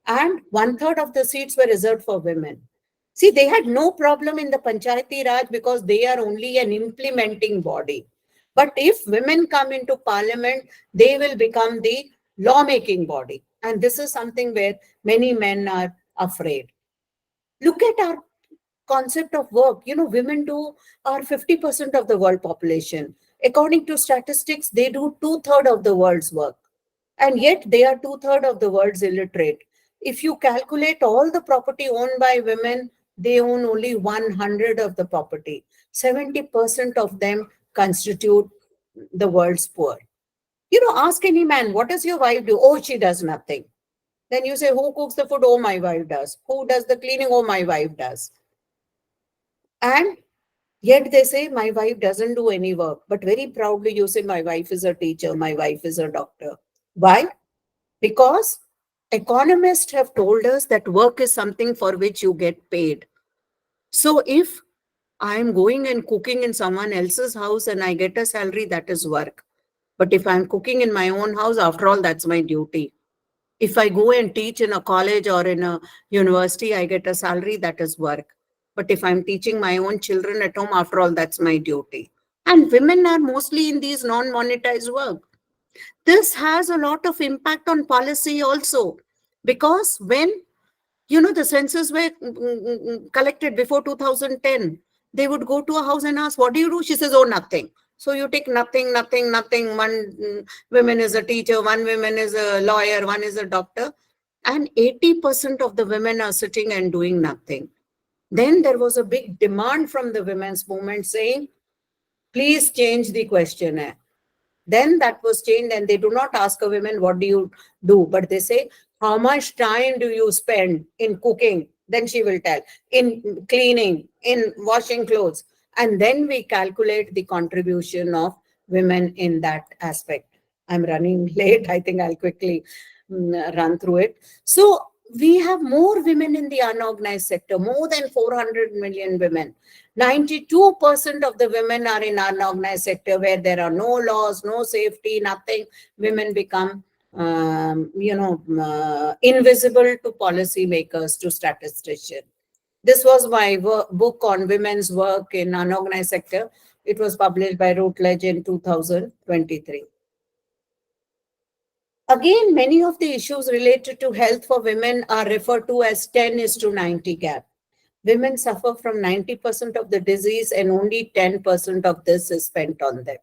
And 1/3 of the seats were reserved for women. See, they had no problem in the Panchayati Raj because they are only an implementing body. But if women come into parliament, they will become the lawmaking body. And this is something where many men are afraid. Look at our concept of work. Women are 50% of the world population. According to statistics, they do 2/3 of the world's work. And yet they are 2/3 of the world's illiterate. If you calculate all the property owned by women, they own only 100 of the property. 70% of them constitute the world's poor. Ask any man, what does your wife do? Oh, she does nothing. Then you say, who cooks the food? Oh, my wife does. Who does the cleaning? Oh, my wife does. And yet they say, my wife doesn't do any work. But very proudly you say, my wife is a teacher. My wife is a doctor. Why? Because economists have told us that work is something for which you get paid. So if I'm going and cooking in someone else's house and I get a salary, that is work. But if I'm cooking in my own house, after all, that's my duty. If I go and teach in a college or in a university, I get a salary, that is work. But if I'm teaching my own children at home, after all, that's my duty. And women are mostly in these non-monetized work. This has a lot of impact on policy also, because when the census were collected before 2010, they would go to a house and ask, what do you do? She says, oh, nothing. So you take nothing, nothing, nothing. One woman is a teacher, one woman is a lawyer, one is a doctor, and 80% of the women are sitting and doing nothing. Then there was a big demand from the women's movement saying, please change the questionnaire. Then that was changed, and they do not ask a woman, what do you do? But they say, how much time do you spend in cooking? Then she will tell, in cleaning, in washing clothes. And then we calculate the contribution of women in that aspect. I'm running late. I think I'll quickly run through it. So we have more women in the unorganized sector, more than 400 million women. 92% of the women are in unorganized sector, where there are no laws, no safety, nothing. Women become, invisible to policymakers, to statisticians. This was my book on women's work in unorganized sector. It was published by Routledge in 2023. Again, many of the issues related to health for women are referred to as 10:90 gap. Women suffer from 90% of the disease, and only 10% of this is spent on them.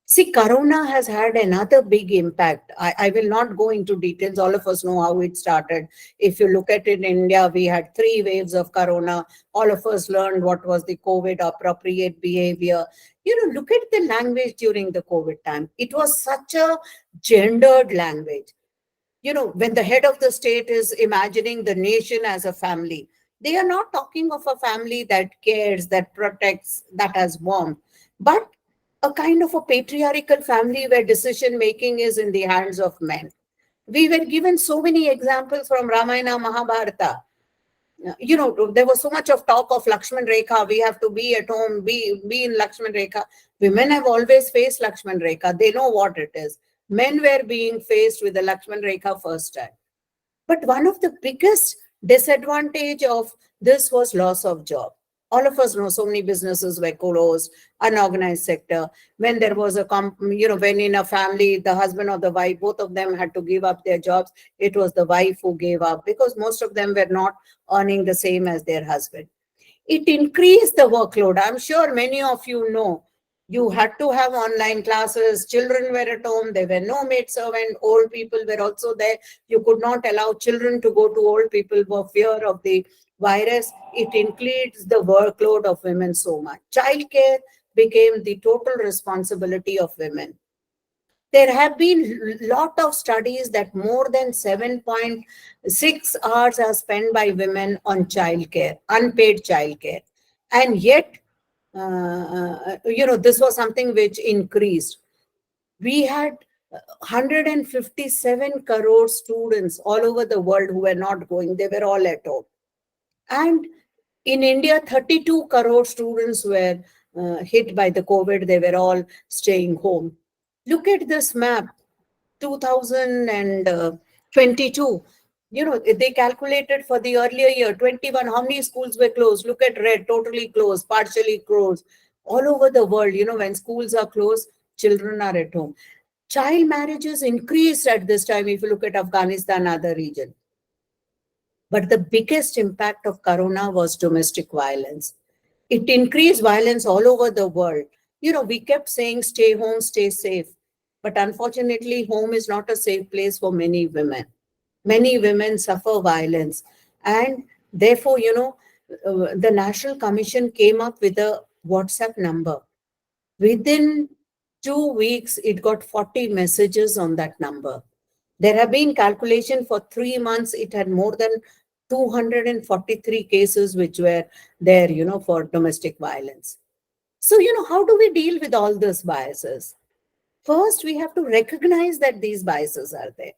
See, Corona has had another big impact. I will not go into details. All of us know how it started. If you look at it in India, we had 3 waves of Corona. All of us learned what was the COVID appropriate behavior. Look at the language during the COVID time. It was such a gendered language. When the head of the state is imagining the nation as a family, they are not talking of a family that cares, that protects, that has warmth, but a kind of a patriarchal family where decision making is in the hands of men. We were given so many examples from Ramayana, Mahabharata. There was so much of talk of Lakshman Rekha. We have to be at home, be in Lakshman Rekha. Women have always faced Lakshman Rekha. They know what it is. Men were being faced with the Lakshman Rekha first time. But one of the biggest disadvantage of this was loss of job. All of us know so many businesses were closed, unorganized sector. When there was when in a family, the husband or the wife, both of them had to give up their jobs, it was the wife who gave up, because most of them were not earning the same as their husband. It increased the workload. I'm sure many of you know, you had to have online classes, children were at home, there were no maid servant, old people were also there. You could not allow children to go to old people for fear of the virus. It increased the workload of women so much. Childcare became the total responsibility of women. There have been a lot of studies that more than 7.6 hours are spent by women on childcare, unpaid childcare. And yet, this was something which increased. We had 157 crore students all over the world who were not going. They were all at home. And in India, 32 crore students were hit by the COVID. They were all staying home. Look at this map, 2022. They calculated for the earlier year, 21, how many schools were closed. Look at red, totally closed, partially closed. All over the world, when schools are closed, children are at home. Child marriages increased at this time, if you look at Afghanistan, other region. But the biggest impact of Corona was domestic violence. It increased violence all over the world. We kept saying, stay home, stay safe. But unfortunately, home is not a safe place for many women. Many women suffer violence. And therefore, the National Commission came up with a WhatsApp number. Within 2 weeks, it got 40 messages on that number. There have been calculation for 3 months. It had more than 243 cases which were there, for domestic violence. So, how do we deal with all these biases? First, we have to recognize that these biases are there.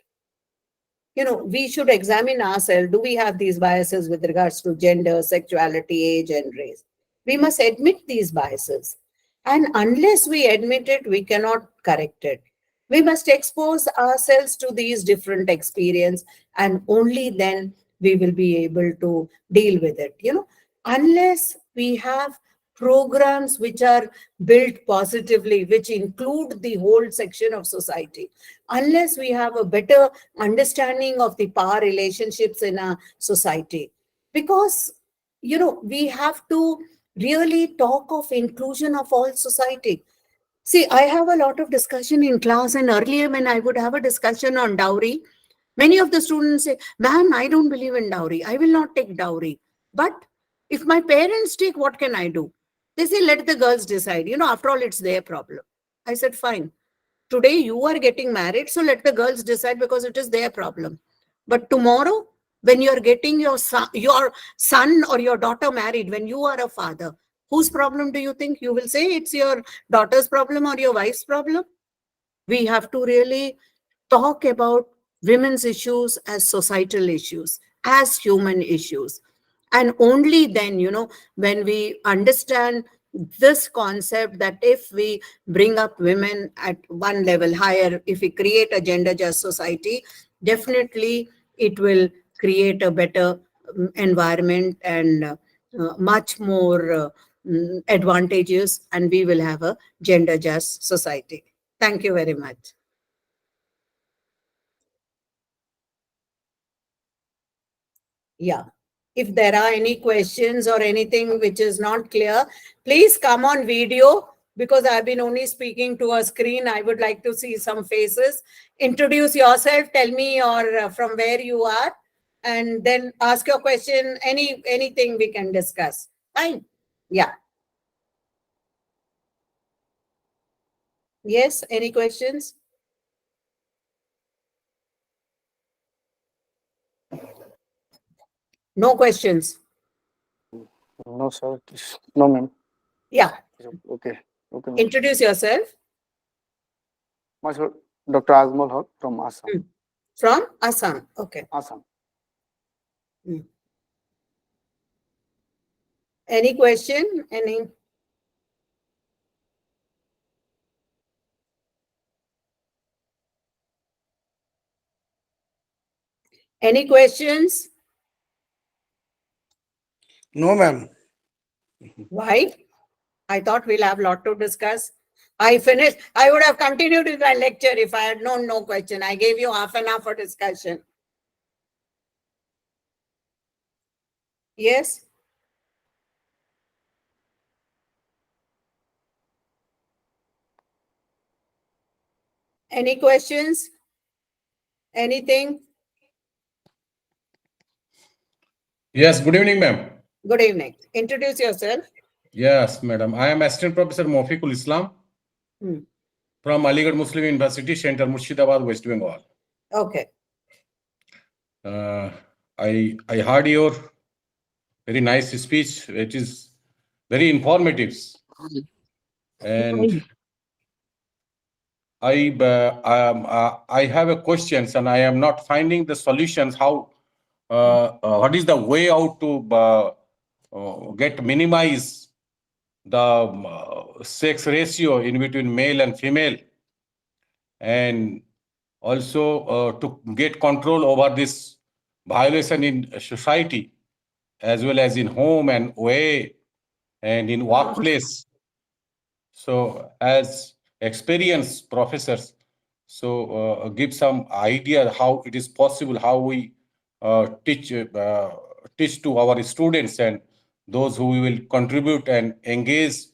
We should examine ourselves. Do we have these biases with regards to gender, sexuality, age, and race? We must admit these biases. And unless we admit it, we cannot correct it. We must expose ourselves to these different experiences, and only then we will be able to deal with it. Unless we have programs which are built positively, which include the whole section of society. Unless we have a better understanding of the power relationships in our society. Because, we have to really talk of inclusion of all society. See, I have a lot of discussion in class, and earlier when I would have a discussion on dowry, many of the students say, ma'am, I don't believe in dowry. I will not take dowry. But if my parents take, what can I do? They say, let the girls decide. After all, it's their problem. I said, fine. Today you are getting married, so let the girls decide because it is their problem. But tomorrow, when you are getting your son or your daughter married, when you are a father, whose problem do you think? You will say it's your daughter's problem or your wife's problem? We have to really talk about women's issues as societal issues, as human issues. And only then, when we understand this concept that if we bring up women at one level higher, if we create a gender just society, definitely it will create a better environment and much more advantageous, and we will have a gender just society. Thank you very much. Yeah. If there are any questions or anything which is not clear, please come on video, because I've been only speaking to a screen. I would like to see some faces. Introduce yourself, tell me from where you are, and then ask your question, anything we can discuss. Fine. Yeah. Yes, any questions? No questions. No, sir. No, ma'am. Yeah. Okay. Okay, ma'am. Introduce yourself. Myself, Dr. Azmal Haq from Assam. From Assam. Okay. Assam. Any question? Any questions? No, ma'am. Why? I thought we'll have a lot to discuss. I finished. I would have continued with my lecture if I had known no question. I gave you half an hour for discussion. Yes? Any questions? Anything? Yes, good evening, ma'am. Good evening. Introduce yourself. Yes, madam. I am Assistant Professor Mofiqul Islam from Aligarh Muslim University Center, Murshidabad, West Bengal. Okay. I heard your very nice speech. It is very informative. And I have a questions, and I am not finding the solutions. How? What is the way out to get minimize the sex ratio in between male and female, and also to get control over this violation in society, as well as in home and way and in workplace. So as experienced professors, so give some idea how it is possible, how we teach to our students and those who will contribute and engage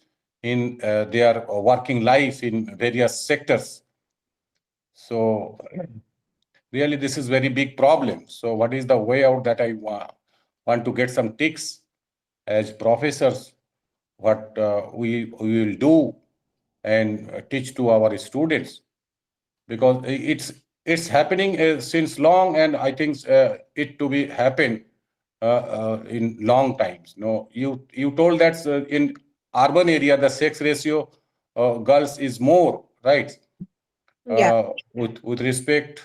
in their working life in various sectors. So really, this is very big problem. So what is the way out that I want to get some tips as professors, what we will do and teach to our students, because it's happening since long, and I think it to be happen in long times. No, you told that in urban area the sex ratio girls is more, right? Yeah. With respect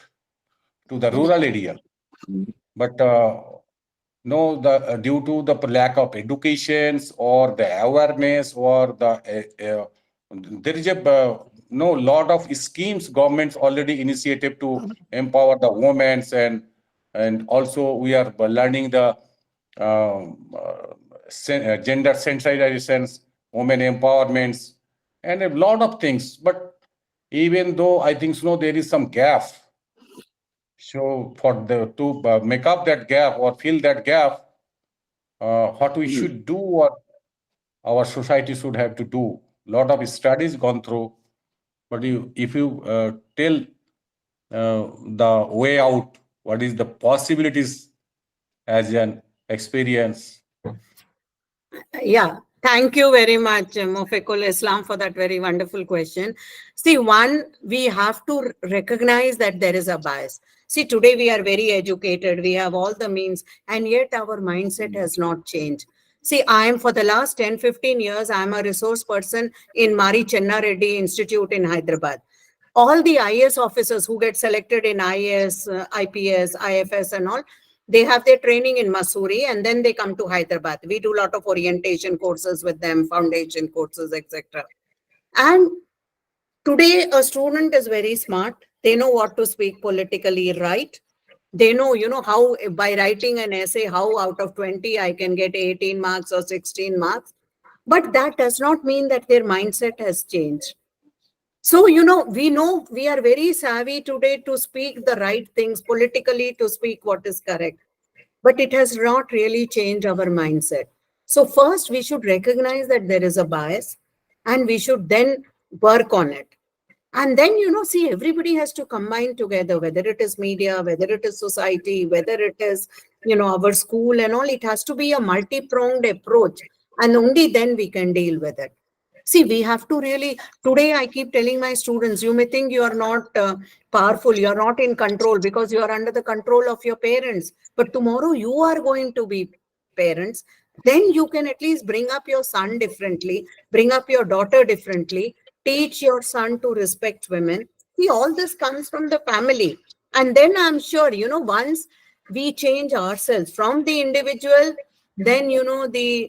to the rural area, but no, the due to the lack of educations or the awareness or the there is a no lot of schemes governments already initiated to empower the women, and also we are learning the gender sensitizations women empowerments, and a lot of things. But even though I think so, there is some gap. So for the to make up that gap or fill that gap, what we should do or our society should have to do. Lot of studies gone through, but if you tell the way out, what is the possibilities as an experience? Yeah, thank you very much, Mofiqul Islam, for that very wonderful question. See, one, we have to recognize that there is a bias. See, today we are very educated, we have all the means, and yet our mindset has not changed. See, I am for the last 10, 15 years, I am a resource person in Mari Chenna Reddy Institute in Hyderabad. All the IAS officers who get selected in IAS, IPS, IFS and all, they have their training in Masuri and then they come to Hyderabad. We do a lot of orientation courses with them, foundation courses, etc. And today a student is very smart. They know what to speak politically right. They know, how by writing an essay, how out of 20 I can get 18 marks or 16 marks. But that does not mean that their mindset has changed. So, we know we are very savvy today to speak the right things politically, to speak what is correct. But it has not really changed our mindset. So first, we should recognize that there is a bias and we should then work on it. And then, see, everybody has to combine together, whether it is media, whether it is society, whether it is, our school and all. It has to be a multi-pronged approach. And only then we can deal with it. See, we have to really, today I keep telling my students, you may think you are not powerful, you are not in control because you are under the control of your parents. But tomorrow you are going to be parents. Then you can at least bring up your son differently, bring up your daughter differently, teach your son to respect women. See, all this comes from the family. And then I'm sure, once we change ourselves from the individual, then, the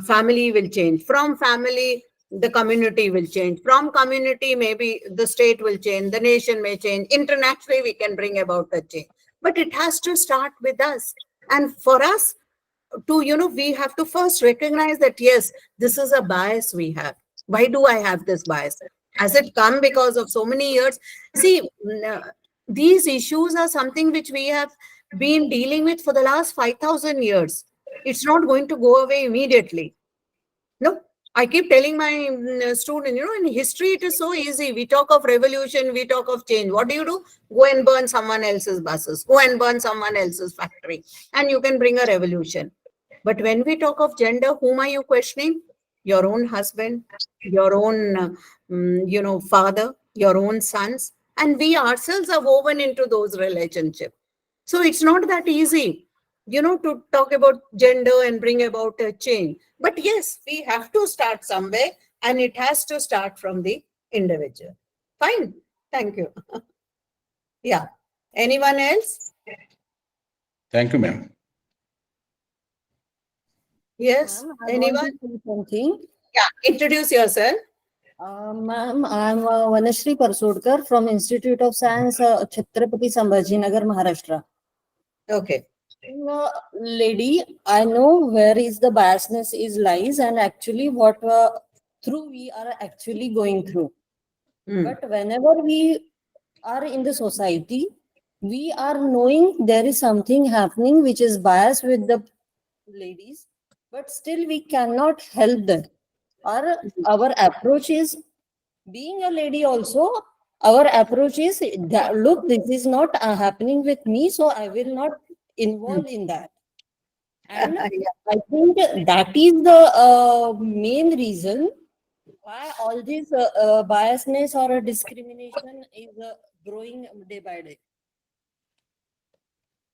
family will change. From family, the community will change. From community, maybe the state will change, the nation may change. Internationally, we can bring about a change. But it has to start with us. And for us to, we have to first recognize that, yes, this is a bias we have. Why do I have this bias? Has it come because of so many years? See, these issues are something which we have been dealing with for the last 5,000 years. It's not going to go away immediately. No, I keep telling my student, in history, it is so easy. We talk of revolution, we talk of change. What do? Go and burn someone else's buses, go and burn someone else's factory, and you can bring a revolution. But when we talk of gender, whom are you questioning? Your own husband, your own, father, your own sons. And we ourselves are woven into those relationships. So it's not that easy, to talk about gender and bring about a change. But yes, we have to start somewhere and it has to start from the individual. Fine. Thank you. Yeah. Anyone else? Thank you, ma'am. Yes. Ma'am, I want Anyone? to say something. Yeah. Introduce yourself. Ma'am, I'm Vanashri Parsodkar from Institute of Science, Chhatrapati Sambhajinagar, Maharashtra. Okay. Being a lady, I know where is the biasness is lies and actually what through we are actually going through. But whenever we are in the society, we are knowing there is something happening which is biased with the ladies, but still we cannot help them. Our approach is, being a lady also, our approach is that, look, this is not happening with me, so I will not involve in that. And I think that is the main reason why all this biasness or discrimination is growing day by day.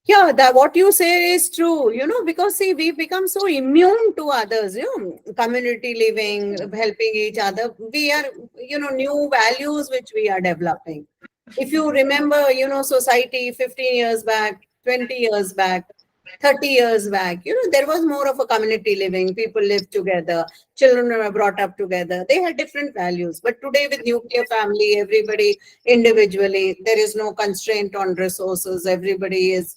Yeah, that what you say is true, because see, we've become so immune to others, community living, helping each other. We are, new values which we are developing. If you remember, society 15 years back, 20 years back, 30 years back, there was more of a community living. People lived together. Children were brought up together. They had different values. But today with nuclear family, everybody individually, there is no constraint on resources. Everybody is,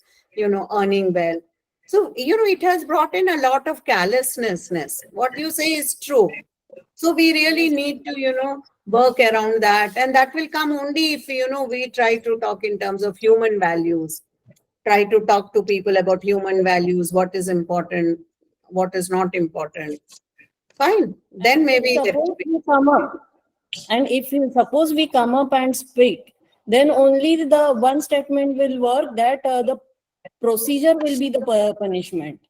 earning well. So, it has brought in a lot of callousness. What you say is true. So we really need to, work around that. And that will come only if, we try to talk in terms of human values, try to talk to people about human values, what is important, what is not important. Fine. Then maybe there will Suppose be. we come up, and if you suppose we come up and speak, then only the one statement will work, that the procedure will be the punishment.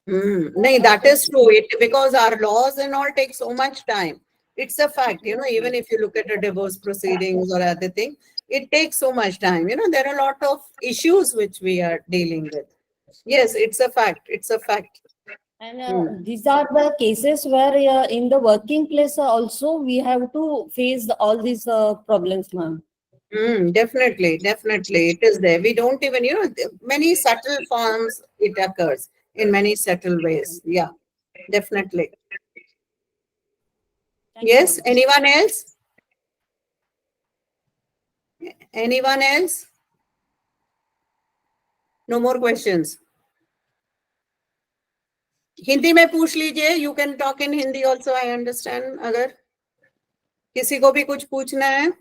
No, that is true. Because our laws and all take so much time. It's a fact, even if you look at a divorce proceedings or other thing, it takes so much time. There are a lot of issues which we are dealing with. Yes, it's a fact. It's a fact. And these are the cases where in the working place also we have to face all these problems, ma'am. Definitely, definitely. It is there. We don't even, many subtle forms it occurs in many subtle ways. Yeah, definitely. Thank you, Yes, ma'am. anyone else? Anyone else? No more questions. Hindi में पूछ लीजिए. You can talk in Hindi also. I understand. अगर किसी को भी कुछ पूछना है.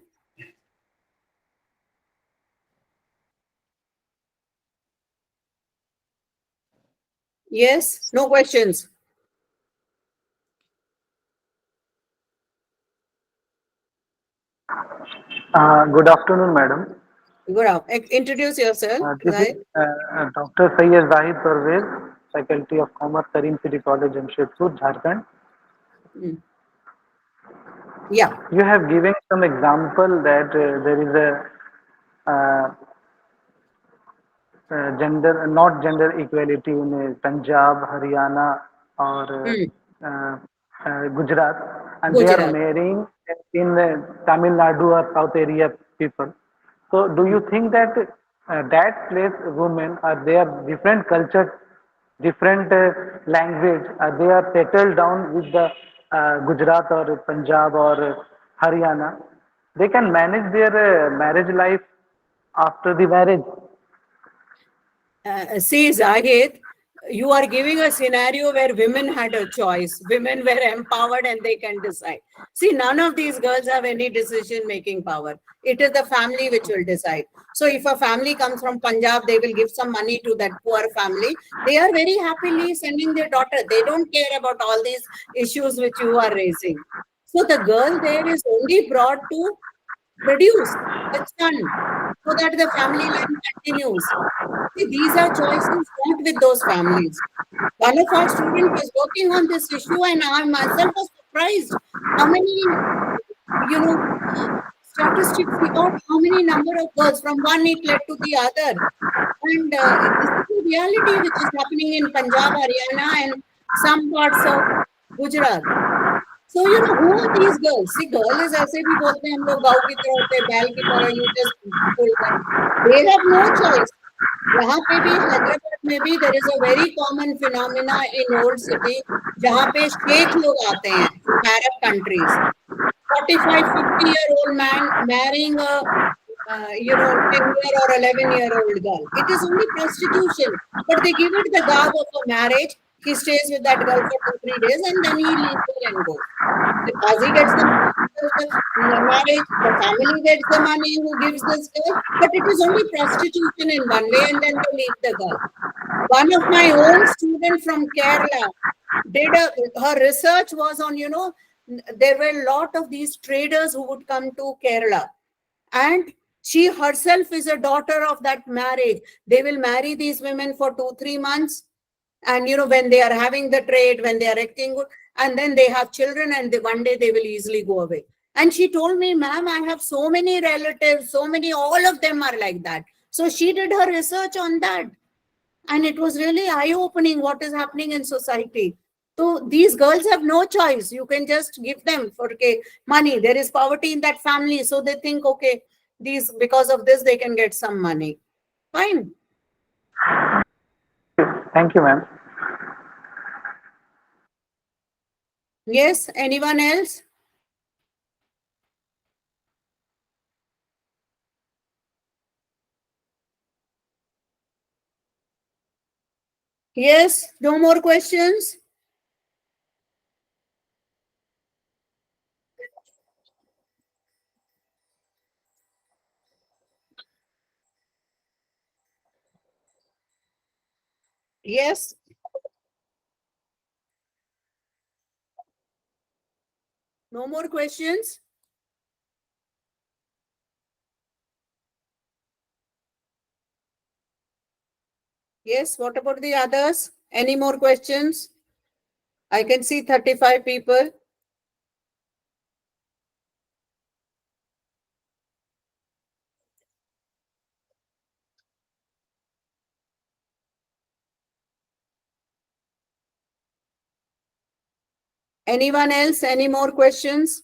Yes. No questions. Good afternoon, madam. Good. Introduce yourself, This is Zahid. Dr. Sayyid Zahid Parvez, Faculty of Commerce, Karim City College, Jamshedpur, Jharkhand. Yeah. You have given some example that there is not gender equality in Punjab, Haryana, or Gujarat, and they are Gujarat. marrying in Tamil Nadu or South area people. So, do you think that that place women are they are different culture, different language, they are settled down with the Gujarat or Punjab or Haryana? They can manage their marriage life after the marriage. See, Zahid, you are giving a scenario where women had a choice. Women were empowered and they can decide. See, none of these girls have any decision-making power. It is the family which will decide. So if a family comes from Punjab, they will give some money to that poor family. They are very happily sending their daughter. They don't care about all these issues which you are raising. So the girl there is only brought to produce a son so that the family line continues. See, these are choices not with those families. One of our students was working on this issue, and I myself was surprised how many, statistics we got, how many number of girls from one it led to the other. And this is the reality which is happening in Punjab, Haryana, and some parts of Gujarat. So, who are these girls? See, girl is ऐसे भी बोलते हैं हम लोग गाँव की तरह होते हैं, बैल की तरह, you just pull them. They have no choice. यहाँ पे भी हैदराबाद में भी there is a very common phenomena in old city जहाँ पे शेख लोग आते हैं from Arab countries. 45, 50-year-old man marrying a 10-year or 11-year-old girl. It is only prostitution, but they give it the garb of a marriage. He stays with that girl for 2, 3 days and then he leaves her and goes. The Qazi gets the money of the marriage, the family gets the money who gives this girl, but it is only prostitution in one way and then they leave the girl. One of my own students from Kerala her research was on, there were a lot of these traders who would come to Kerala. And she herself is a daughter of that marriage. They will marry these women for 2, 3 months. And, when they are having the trade, when they are acting good, and then they have children and one day they will easily go away. And she told me, ma'am, I have so many relatives, all of them are like that. So she did her research on that. And it was really eye-opening what is happening in society. So these girls have no choice. You can just give them for money. There is poverty in that family. So they think, okay, because of this, they can get some money. Fine. Thank you, ma'am. Yes, anyone else? Yes, no more questions? Yes. No more questions? Yes, what about the others? Any more questions? I can see 35 people. Anyone else? Any more questions?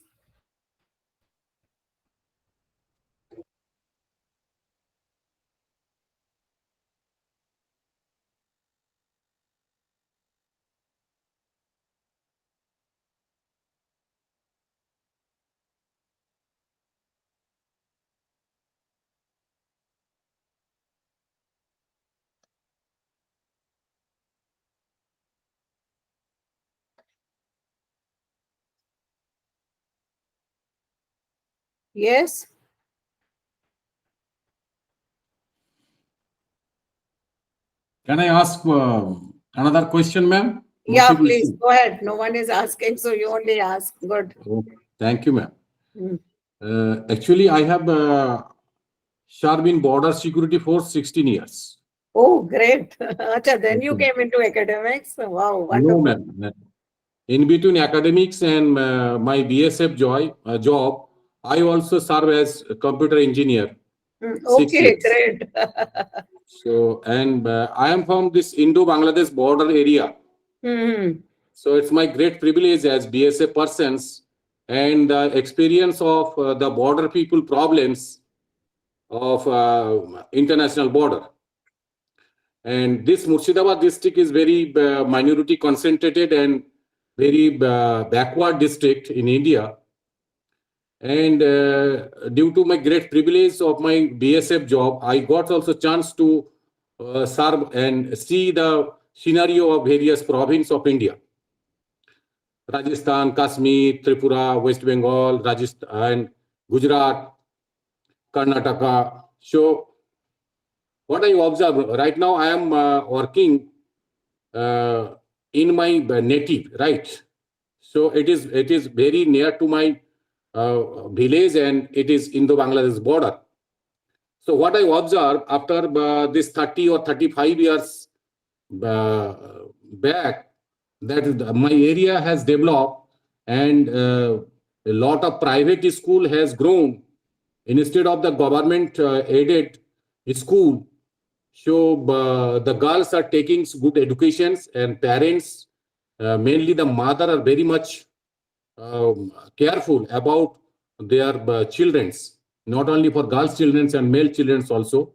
Yes. Can I ask another question, ma'am? Yeah, please Motivation. go ahead. No one is asking, so you only ask. Good. Okay. Thank you, ma'am. Hmm. Actually, I have served in border security for 16 years. Oh, great. Acha, then you Okay. came into academics. Wow, No, wonderful. ma'am. In between academics and my BSF job, I also serve as a computer engineer. 6 Okay, years. great. So, and I am from this Indo-Bangladesh border area. Hmm. So it's my great privilege as BSF persons and the experience of the border people problems of international border. And this Murshidabad district is very minority concentrated and very backward district in India. And due to my great privilege of my BSF job, I got also chance to serve and see the scenario of various provinces of India. Rajasthan, Kashmir, Tripura, West Bengal, Rajasthan, Gujarat, Karnataka. So what I observe right now, I am working in my native, right? So it is very near to my village and it is Indo-Bangladesh border. So what I observe after this 30 or 35 years uh, back, that my area has developed and a lot of private school has grown instead of the government aided school. So the girls are taking good educations and parents, mainly the mother, are very much careful about their children's, not only for girls' children's and male children's also.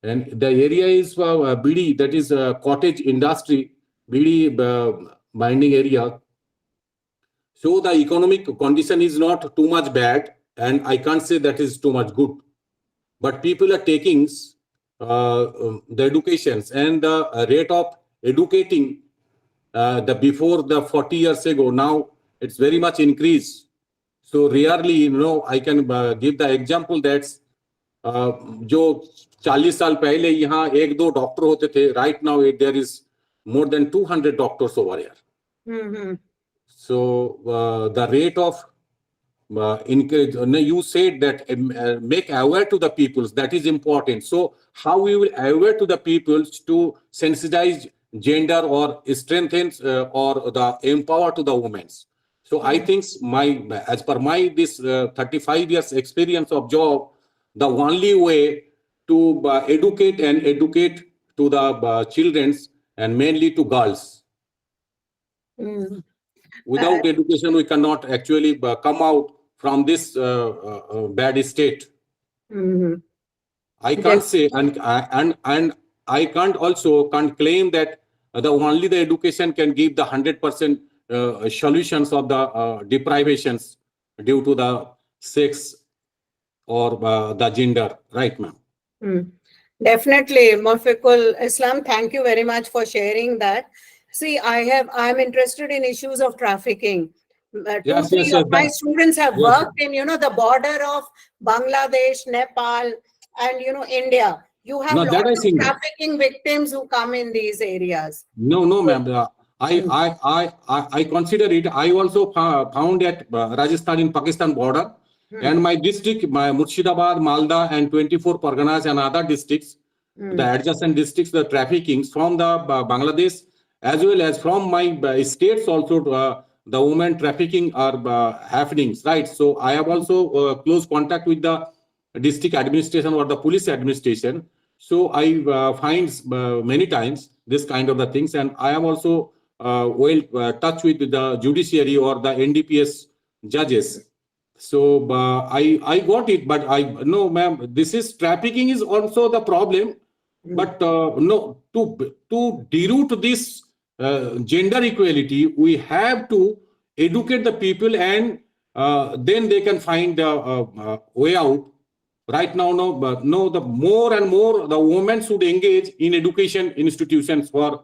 And the area is BD, that is cottage industry, BD mining area. So the economic condition is not too much bad, and I can't say that is too much good. But people are taking the educations and the rate of educating the before the 40 years ago, now it's very much increased. So rarely, I can give the example that जो 40 साल पहले यहाँ एक दो doctor होते थे, right now there is more than 200 doctors over here. Hmm. So the rate of encourage, you said that make aware to the peoples, that is important. So how we will aware to the peoples to sensitize gender or strengthen or the empower to the women. So I think as per my this 35 years experience of job, the only way to educate to the childrens and mainly to girls. Mm. Without education, we cannot actually come out from this bad state. Hmm. I can't say, and I can't claim that the only the education can give the 100% solutions of the deprivations due to the sex or the gender, right, ma'am? Definitely, Mufiqul Islam, thank you very much for sharing that. See, I'm interested in issues of trafficking. Two, three of my students have worked in, the border of Bangladesh, Nepal, and, India. You have No, that I lots of think, ma'am. trafficking victims who come in these areas. No, no, ma'am. Hmm. I consider it. I also found at Rajasthan in Pakistan border, and my district, my Murshidabad, Malda, and 24 Parganas and other districts, the adjacent districts, the traffickings from the Bangladesh as well as from my states also, the women trafficking are happenings, right? So I have also close contact with the district administration or the police administration. So I find many times this kind of the things, and I am also well touch with the judiciary or the NDPS judges. So I got it, but I no, ma'am. This is trafficking is also the problem, but no, to deroot this gender equality, we have to educate the people, and then they can find the way out. Right now, no, but no, the more and more the women should engage in education institutions for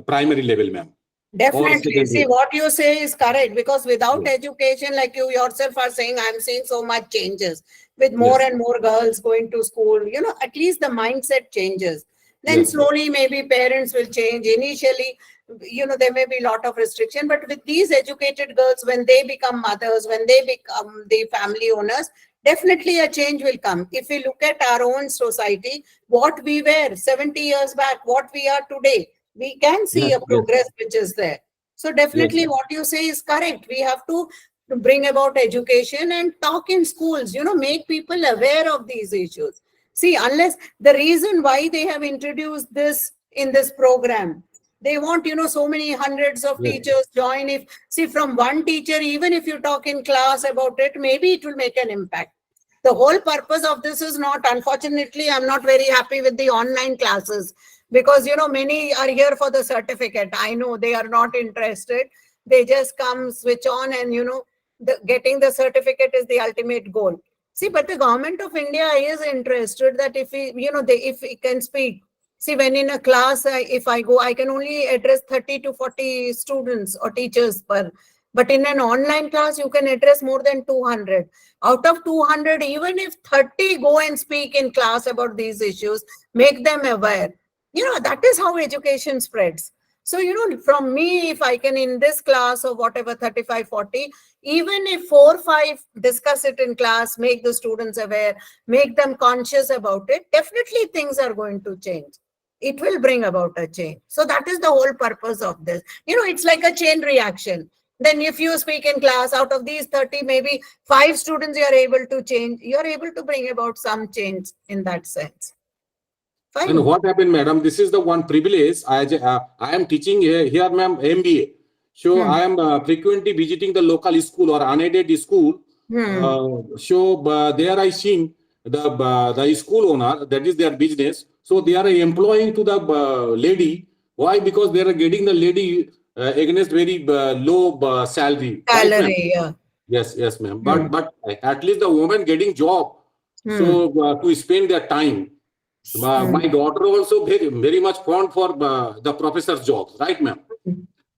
primary level, ma'am, or Definitely. See, secondary. what you say is correct, because without Yes, education, like you yourself are saying, I'm seeing so much changes with more yes, and more girls going to school. At least the mindset changes. Then yes, yes, slowly, maybe parents will change. Initially, there may be a lot of restriction, but with these educated girls, when they become mothers, when they become the family owners, definitely a change will come. If we look at our own society, what we were 70 years back, what we are today, we can see yes, a yes, progress which is there. So yes, definitely ma'am. what you say is correct. We have to bring about education and talk in schools, make people aware of these issues. See, unless the reason why they have introduced this in this program, they want, so many hundreds of Yes, teachers join. If, see, from one teacher, even if you talk in class about it, maybe it will make an impact. The whole purpose of this is not, unfortunately, I'm not very happy with the online classes, because many are here for the certificate. I know they are not interested. They just come, switch on, and getting the certificate is the ultimate goal. See, but the government of India is interested that if we, if we can speak. See, when in a class, if I go, I can only address 30 to 40 students or teachers per. But in an online class, you can address more than 200. Out of 200, even if 30 go and speak in class about these issues, make them aware. That is how education spreads. So, from me, if I can in this class or whatever, 35, 40, even if 4 5 discuss it in class, make the students aware, make them conscious about it, definitely things are going to change. It will bring about a change. So that is the whole purpose of this. It's like a chain reaction. Then if you speak in class, out of these 30, maybe 5 students you are able to change, you are able to bring about some change in that sense. and Fine. what happened, madam? This is the one privilege. I am teaching here, ma'am, MBA. So I am frequently visiting the local school or unaided school. So there I seen the school owner, that is their business. So they are employing to the lady. Why? Because they are getting the lady against very low salary, right, ma'am? Salary, yeah. Yes, yes, ma'am. But at least the woman getting job, so to spend their time. My daughter also very much fond for the professor's jobs, right, ma'am?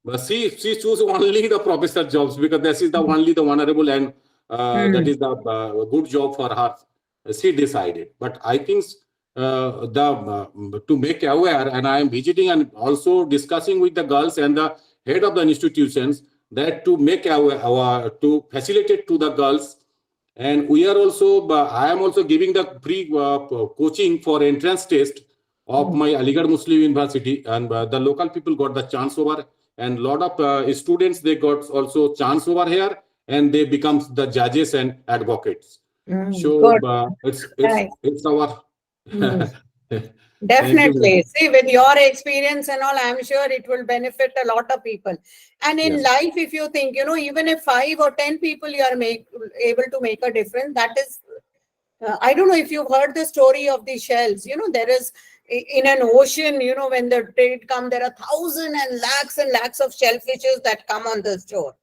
But she choose only the professor jobs because this is the only the honorable, and that is the good job for her. She decided. But I think to make aware, and I am visiting and also discussing with the girls and the head of the institutions, that to make aware, to facilitate to the girls. And we are also, I am also giving the free coaching for entrance test of my Aligarh Muslim University, and the local people got the chance over, and lot of students, they got also chance over here, and they become the judges and advocates. So Good. Nice. it's our thank you, Definitely. madam. See, with your experience and all, I'm sure it will benefit a lot of people. And in Yes, life, if you think, even if 5 or 10 people you are able to make a difference, that is, I don't know if you've heard the story of the shells. There is in an ocean, when the trade come, there are thousands and lakhs of shellfishes that come on the shore.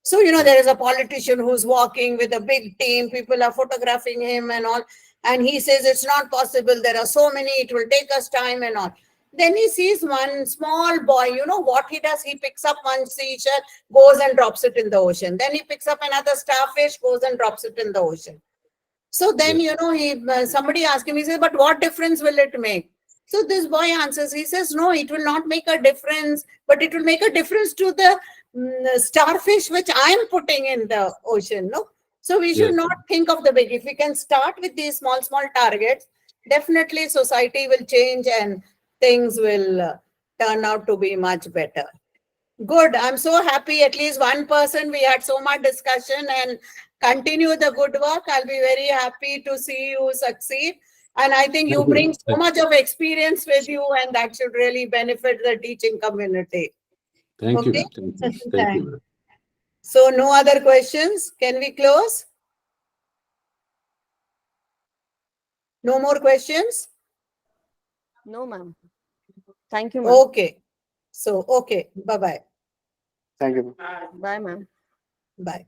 So, there is a politician who's walking with a big team. People are photographing him and all. And he says, it's not possible. There are so many. It will take us time and all. Then he sees one small boy. What he does? He picks up one seashell, goes and drops it in the ocean. Then he picks up another starfish, goes and drops it in the ocean. So then, somebody asked him, he said, but what difference will it make? So this boy answers, he says, no, it will not make a difference, but it will make a difference to the starfish which I am putting in the ocean. No, so we should not think of the big. If we can start with these small targets, definitely society will change and things will turn out to be much better. Good. I'm so happy. At least one person, we had so much discussion, and continue the good work. I'll be very happy to see you succeed. And I think you bring so much of experience with you, and that should really benefit the teaching community. Thank you. Okay? Thank you. Thank you. So no other questions? Can we close? No more questions? No, ma'am. Thank you, ma'am. Okay. So, okay. Bye-bye. Thank you. Bye, ma'am. Bye.